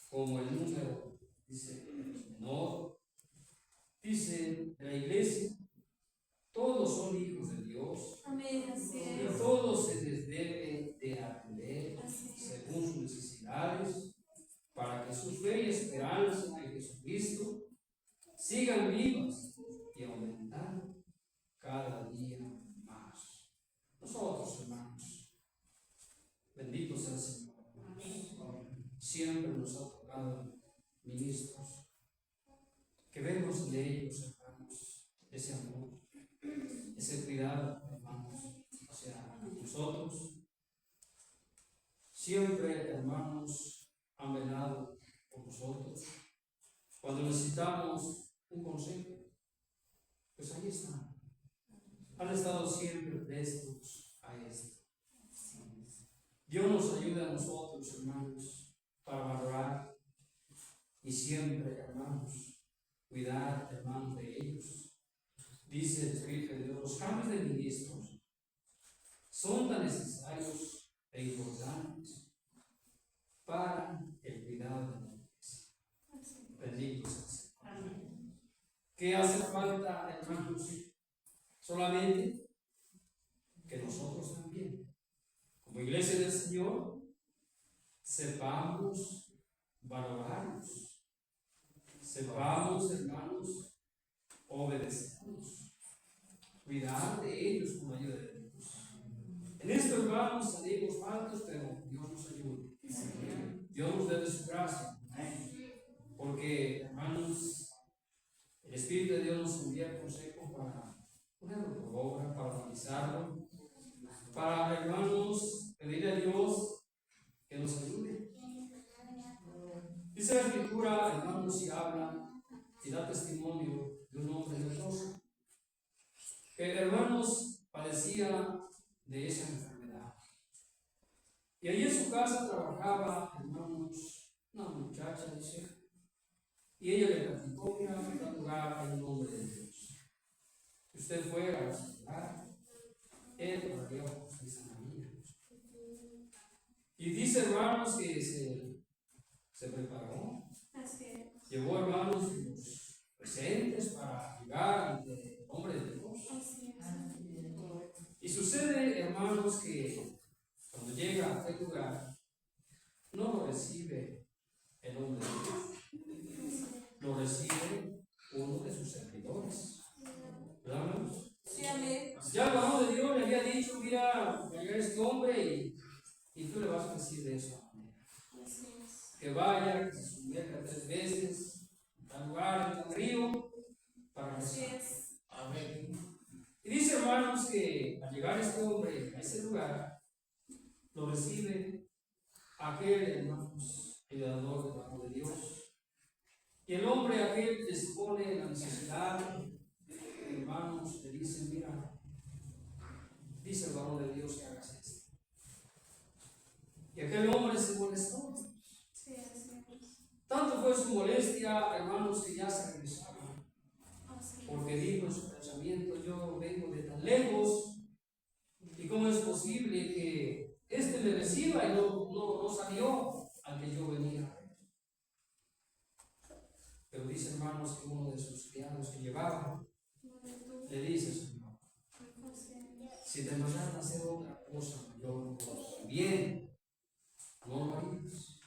como el número, dice, menor, dice la iglesia, todos son hijos de Dios. Amén, así Y es. todos se les debe de atender Así es. según sus necesidades, para que su fe y esperanza en Jesucristo sigan vivas y aumentando cada día más. Nosotros, hermanos, bendito sea el Señor. Siempre nos ha tocado ministros, que vemos de ellos, hermanos, ese amor, ese cuidado, hermanos, hacia nosotros. Siempre, hermanos, han velado por nosotros. Cuando necesitamos un consejo, pues ahí están. Han estado siempre prestos a esto. Dios nos ayuda a nosotros, hermanos, para valorar y siempre, hermanos, cuidar, hermanos, de ellos. Dice el Espíritu de Dios, los cambios de ministros son tan necesarios e importantes para el cuidado de la iglesia. Bendito sea el Señor. ¿Qué hace falta, hermanos? Solamente que nosotros también, como iglesia del Señor, sepamos valorarnos, sepamos, hermanos, obedecernos, cuidar de ellos con la ayuda de Dios. En esto, hermanos, salimos faltos, pero Dios nos ayuda. Dios nos dé de su gracia. Porque, hermanos, el Espíritu de Dios nos envía consejos para ponerlo por obra, para analizarlo, para, hermanos, pedirle a Dios que nos ayude. Dice la Escritura, hermanos, y habla y da testimonio de un hombre de Dios que, hermanos, padecía de esa enfermedad. Y allí en su casa trabajaba, hermanos, una muchacha, dice, y ella le platicó: mira, en tal lugar hay un hombre de Dios. Si usted fuera a visitar, él oraría por usted sanadía. Y dice, hermanos, que se preparó, Así es. llevó, hermanos, los presentes para llegar ante el hombre de Dios. Así es. Y sucede, hermanos, que cuando llega a aquel lugar, no lo recibe el hombre de Dios, lo recibe uno de sus servidores. ¿Verdad, hermanos? Sí, amén. Ya el varón de Dios le había dicho: mira, va a llegar este hombre y tú le vas a decir de esa manera. Así es. Que vaya, que se sumerja 3 veces en tal lugar, en tal río, para que Así se... es. Amén. Y dice, hermanos, que al llegar este hombre a ese lugar, lo recibe aquel, hermanos, ayudador del varón de Dios. Y el hombre aquel dispone la necesidad, hermanos, le dice: mira, dice el varón de Dios que hagas esto. Y aquel hombre se molestó. Sí, así es. Tanto fue su molestia, hermanos, que ya se regresaba. Así es. Porque dijo en su pensamiento: yo vengo de tan lejos, y cómo es posible que este me reciba y no salió al que yo venía. Pero dice, hermanos, que uno de sus criados que llevaba le dice: Señor, si te mandaran a hacer otra cosa mayor, pues bien, no lo harías.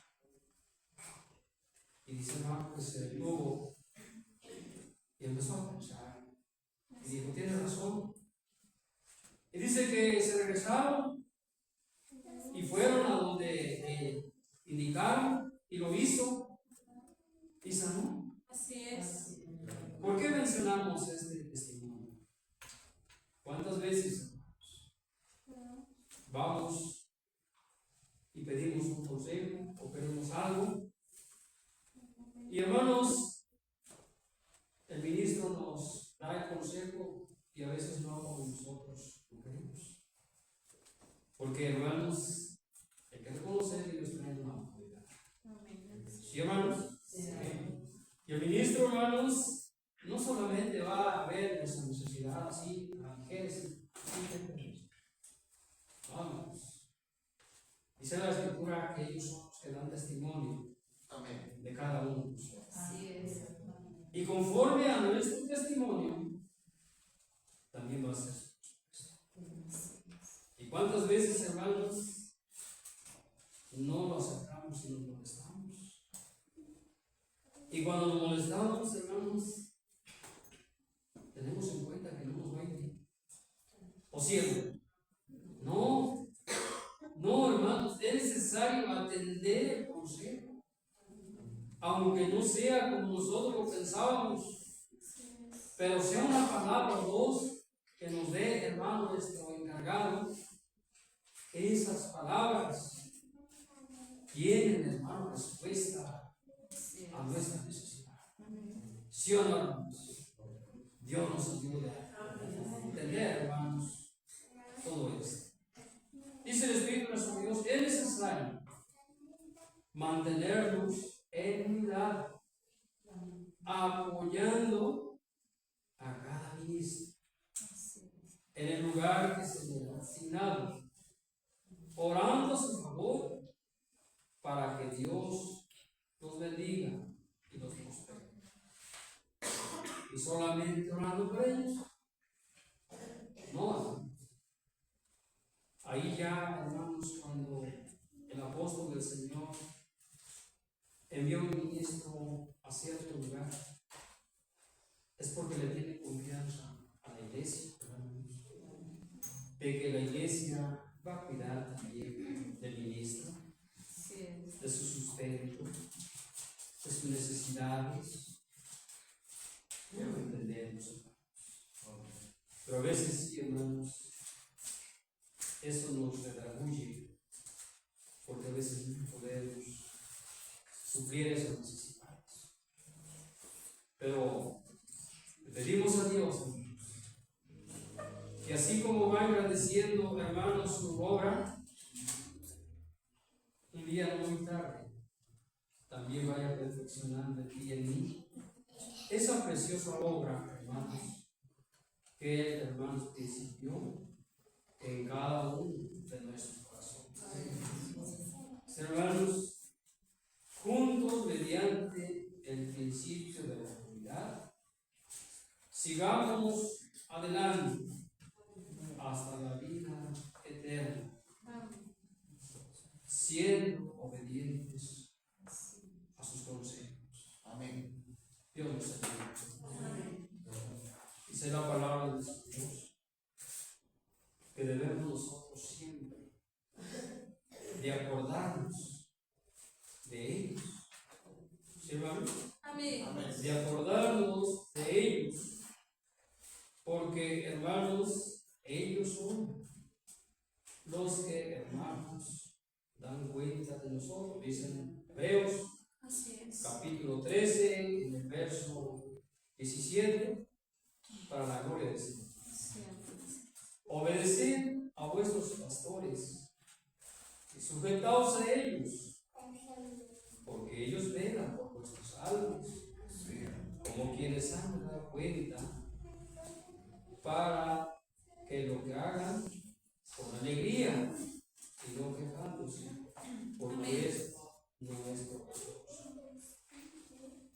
Y dice, hermano, que se detuvo y empezó a pensar. Y dijo: tiene razón. Y dice que se regresaron y fueron a donde indicaron, y lo hizo y sanó. Así es. ¿Por qué mencionamos este testimonio? ¿Cuántas veces, hermanos, vamos y pedimos un consejo o pedimos algo? Y, hermanos, el ministro nos da el consejo y a veces no como nosotros lo queremos. Porque, hermanos, hay que reconocer que ellos tienen una autoridad. ¿Sí, hermanos? Y el ministro, hermanos, no solamente va a ver nuestra necesidad así, a ligera, vamos. Dice la Escritura que ellos son los que dan testimonio Amén. de cada uno de nosotros. Así es. Y conforme a nuestro testimonio, también va a ser. ¿Y cuántas veces, hermanos, no lo aceptamos y nos molestamos? Y cuando nos molestamos, hermanos, tenemos en cuenta que no nos va a ir bien. ¿O cierto? No, hermanos, es necesario atender el consejo, aunque no sea como nosotros lo pensábamos, pero sea una palabra o dos que nos dé, hermano, nuestro encargado. Esas palabras tienen, hermano, respuesta a nuestra necesidad. ¿Sí o no, hermanos? Dios nos ayude a entender, hermanos, todo esto. Dice el Espíritu de nuestro Dios: es necesario mantenernos en unidad, apoyando a cada ministro en el lugar que se le ha asignado, orando a su favor para que Dios los bendiga y los prospere. Y solamente orando por ellos, no, hermanos. Ahí ya, hermanos, cuando el apóstol del Señor envió un ministro a cierto lugar, es porque le tiene confianza a la iglesia, hermanos, de que la iglesia va a cuidar también del ministro, de su sustento, de sus necesidades. Debo entenderlos, hermanos. Pero a veces sí, hermanos, eso nos redarguye, porque a veces no podemos suplir esas necesidades. Pero le pedimos a Dios, hermanos, que así como va agradeciendo, hermanos, su obra, un día no muy tarde, también vaya perfeccionando en ti y en mí esa preciosa obra, hermanos, que el hermano principió en cada uno de nuestros corazones. Hermanos, juntos mediante el principio de la unidad, sigamos adelante hasta la vida eterna, siendo obedientes a sus consejos. Amén. Dios nos ayude. Dice la palabra de Dios que debemos nosotros siempre de acordarnos de ellos. ¿Sí, hermanos? Amén. Amén. De acordarnos de ellos, porque hermanos, ellos son los que, hermanos, dan cuenta de nosotros. Dicen Hebreos Así es. capítulo 13, en el verso 17, para la gloria del Señor. Obedeced a vuestros pastores y sujetaos a ellos, porque ellos velan por vuestros almas, como quienes han dado cuenta, para que lo que hagan con alegría y no quejándose, porque esto no es provechoso.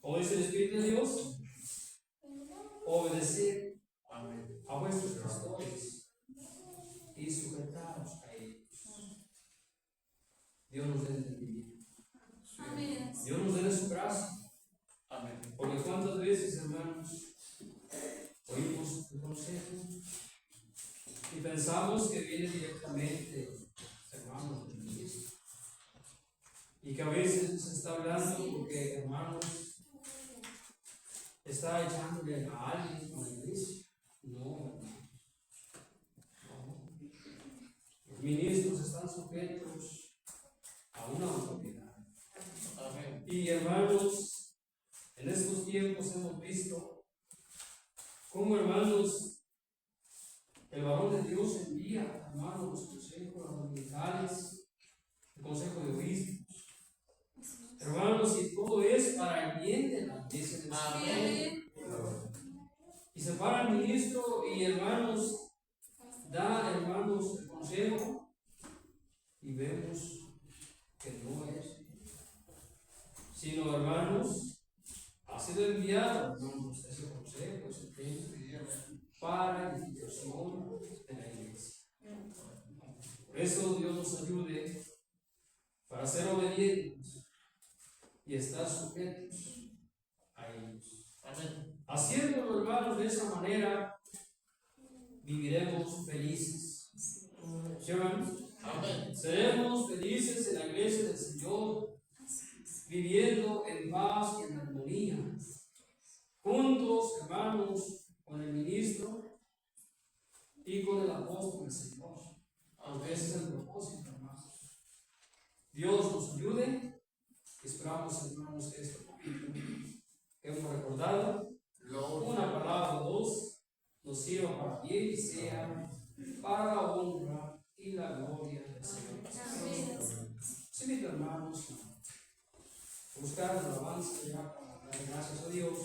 Como dice el Espíritu de Dios, obedeced Amén. a vuestros pastores y sujetaos a ellos. Dios nos dé entendimiento. Amén. Dios nos dé su gracia. Amén. Porque cuántas veces, hermanos, oímos el consejo y pensamos que viene directamente, hermanos, del ministro. Y que a veces se está hablando porque, hermanos, está echándole a alguien a la iglesia. No, hermano. No. Los ministros están sujetos a una autoridad. Amén. Y hermanos, en estos tiempos hemos visto cómo, hermanos, el varón de Dios envía, hermanos, los consejos dominicales, el consejo de obispos. Hermanos, y todo es para el bien de la iglesia del Señor. Amén. Y se para el ministro y, hermanos, da, hermanos, el consejo y vemos que no es, sino, hermanos, ha sido enviado, hermanos, ese consejo, ese tema, para edificación de la iglesia. Por eso Dios nos ayude para ser obedientes y estar sujetos a ellos. Amén. Haciéndolo, hermanos, de esa manera, viviremos felices. ¿Sí, hermanos? Amén. Seremos felices en la iglesia del Señor, viviendo en paz y en armonía, juntos, hermanos, con el ministro y con el apóstol del Señor. Aunque ese es el propósito, hermanos. Dios nos ayude. Esperamos, hermanos, que este poquito que hemos recordado, una palabra o dos, nos sirva para bien y sea para la honra y la gloria del Señor. Sí, mis hermanos, buscar la alabanza ya para dar gracias a Dios.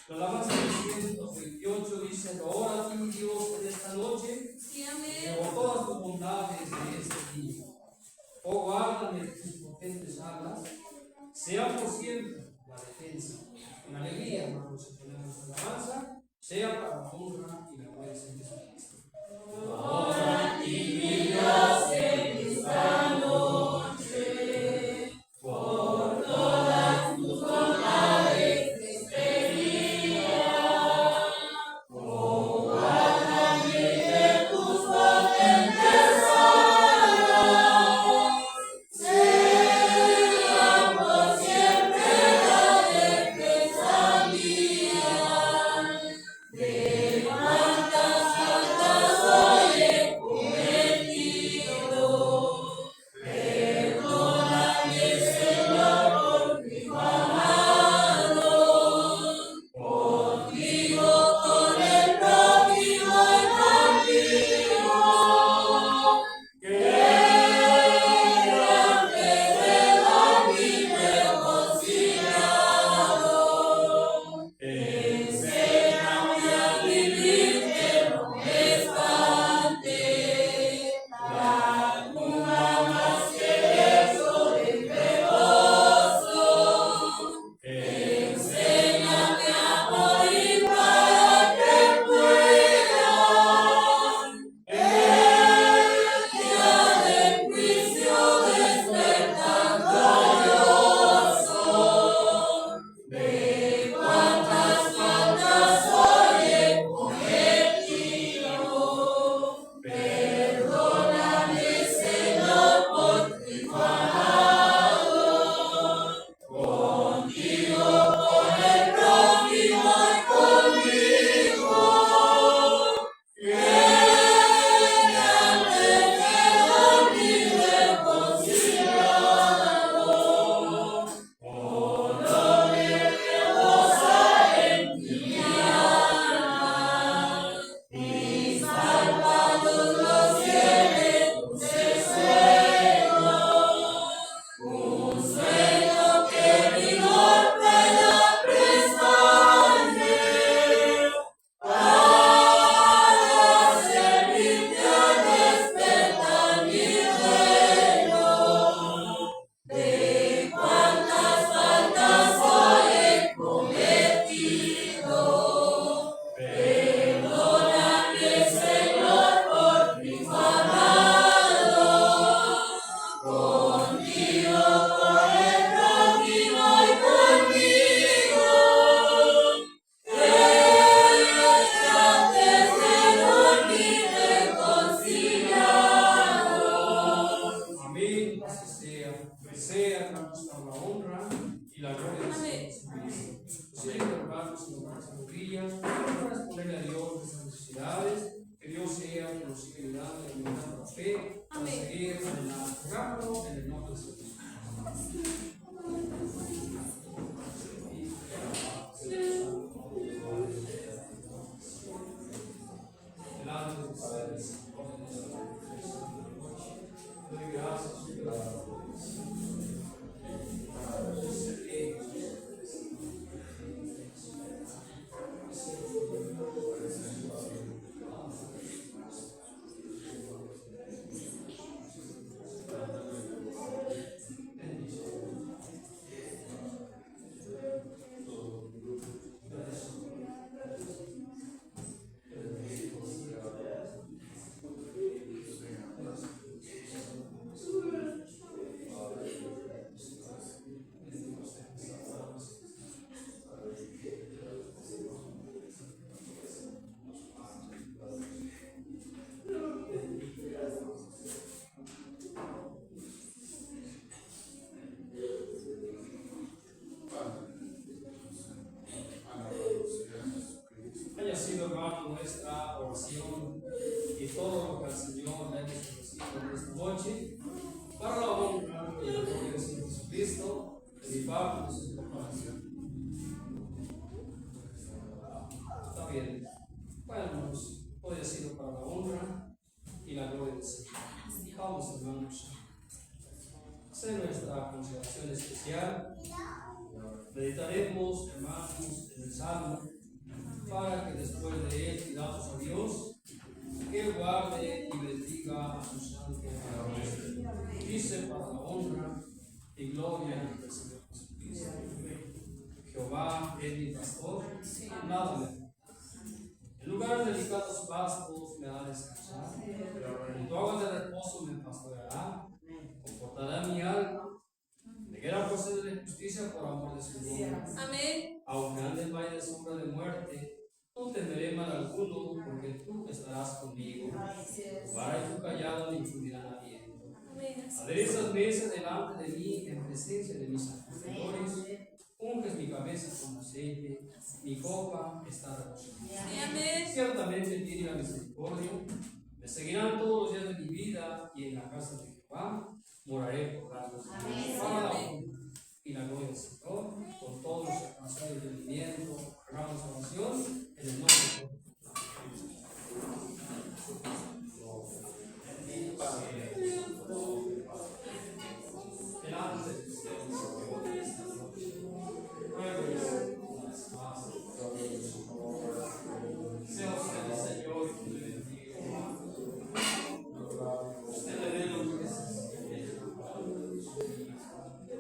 La alabanza del 128 dice: Ora a ti, Dios, en esta noche, Sí, amén. por todas tus bondades de este día. Oh, guárdame de tus potentes alas, sea por siempre la defensa. Con alegría, hermanos, se ponemos la alabanza, sea para la honra y la gloria de Jesucristo. Ora a ti, mi Dios, en esta noche, por todas tus bondades de este día. Oh, guárdame de tus potentes alas, sea por siempre la defensa mía. De cuantas faltas nuestra oración y todo lo que al Señor le hemos ofrecido en esta noche, para la honra y la gloria del Señor Jesucristo, de mi parte, de su proclamación. Está bien. Bueno, hermanos, hoy ha sido para la honra y la gloria del Señor. Vamos, hermanos, a hacer nuestra consideración especial. Meditaremos, hermanos, en el Salmo, para que después de él pidamos a Dios que Él guarde y bendiga a su santo nombre. Dice para la honra y gloria del Señor Jesucristo. Jehová es mi pastor, nada me falta. En lugares delicados pastos me hará descansar. En tu agua de reposo me pastoreará. Confortará mi alma. Me guiará por senda de justicia por amor de su nombre. Amén. Aunque ande en valle de sombra de muerte, no temeré mal alguno, porque tú estarás conmigo. Tu vara y tu callado me infundirán aliento. Amén. Aderezas mesa delante de mí en presencia de mis angustiadores. Unges mi cabeza con aceite, mi copa está rebosando. Amén. Ciertamente tiene la misericordia. Me seguirán todos los días de mi vida, y en la casa de Jehová moraré por largos días. Para la honra y la gloria del Señor, con todos los corazones de entendimiento, hagamos oración en el nombre de Dios. Delante de ustedes, Señor, esta noche, ruego y ruego las más. Sea usted el Señor que le bendiga. Usted le dé lo que necesite.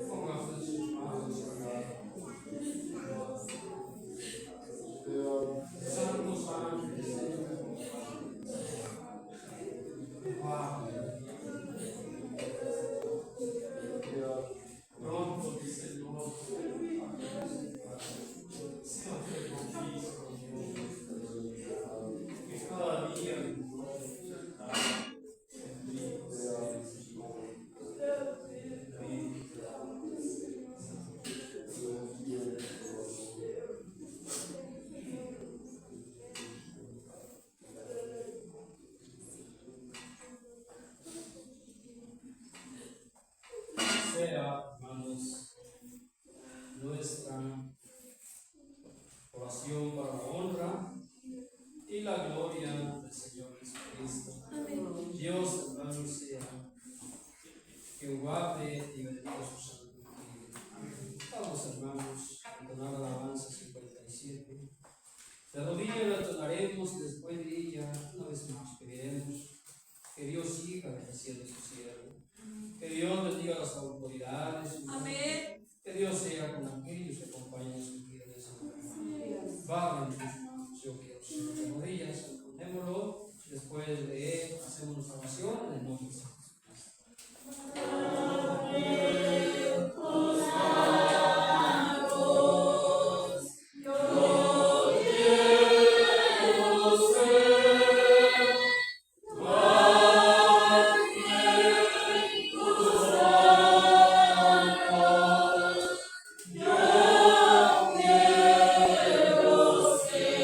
Póngase en sus manos, santos ángeles, Señor. Pronto, mi Señor, sea usted propicio, Dios, que cada día sea, hermanos, nuestra oración para la honra y la gloria del Señor Jesucristo. Amén. Dios, hermanos, sea que guarde y bendiga su santo nombre. Vamos, hermanos, a entonar alabanza 57. De rodillas la entonaremos y después de ella, una vez más, pediremos que Dios siga bendiciendo su siervo. Que Dios bendiga a las autoridades. Amén. Que Dios sea con aquellos que acompañan su vida de esa manera. Va en tus manos, yo quiero ser de rodillas, entonémoslo. Después de él, hacemos nuestra oración en el nombre de Jesús. Yo quiero ser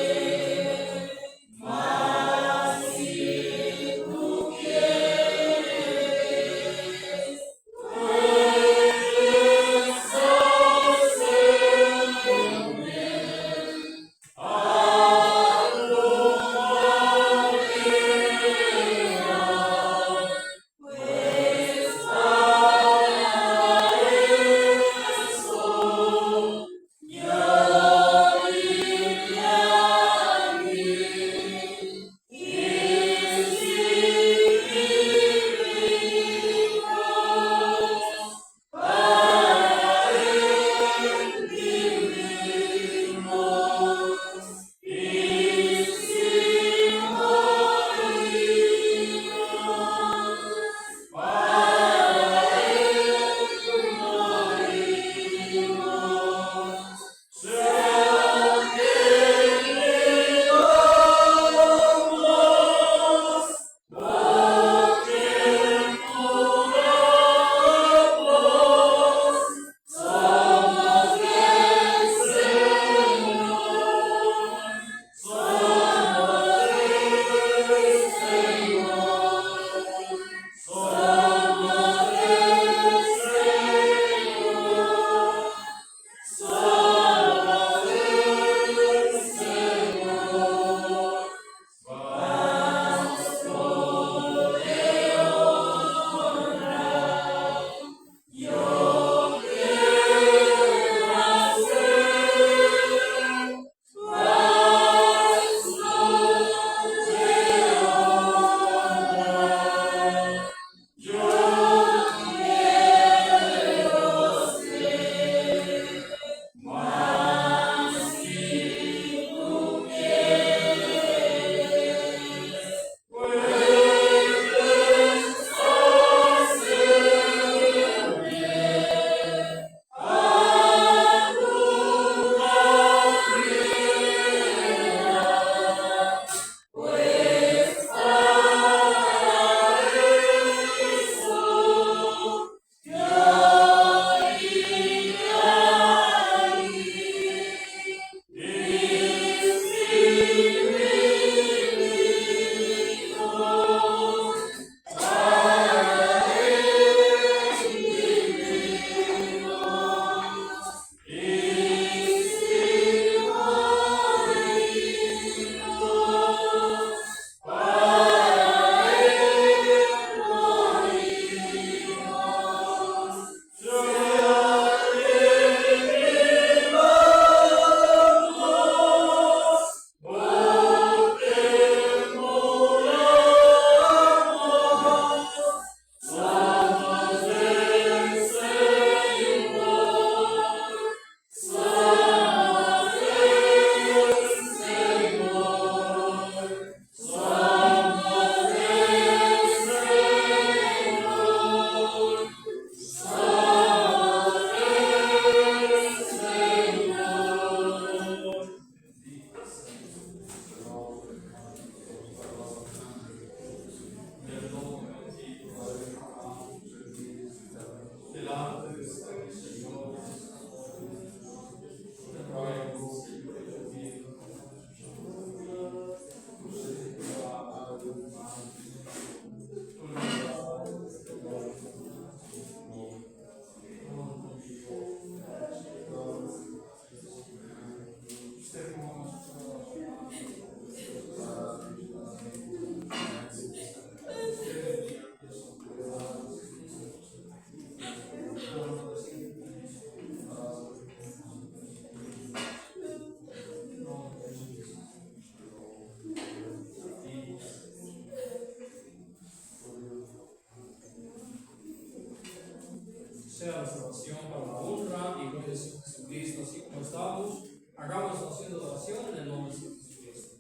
sea la salvación para la honra y gloria de Jesucristo, así como estamos. Hagamos la oración de oración en el nombre de Jesucristo.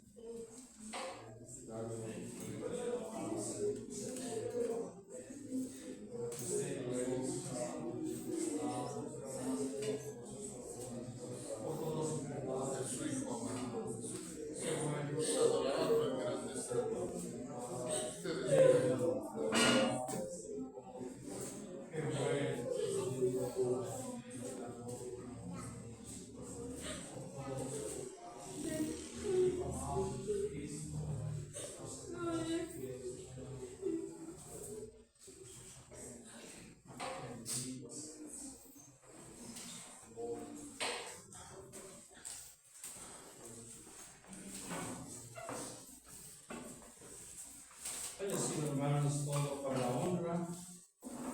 Por todos los pecados de su Hijo amado, qué bueno. Adorado, engrandecido. Qué bueno. Haya sido, hermanos, todo para la honra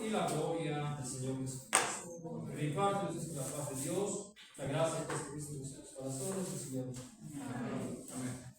y la gloria del Señor Jesucristo. De mi parte, les deseo la paz de Dios, la gracia de Jesucristo en nuestros corazones y Señor. Amén.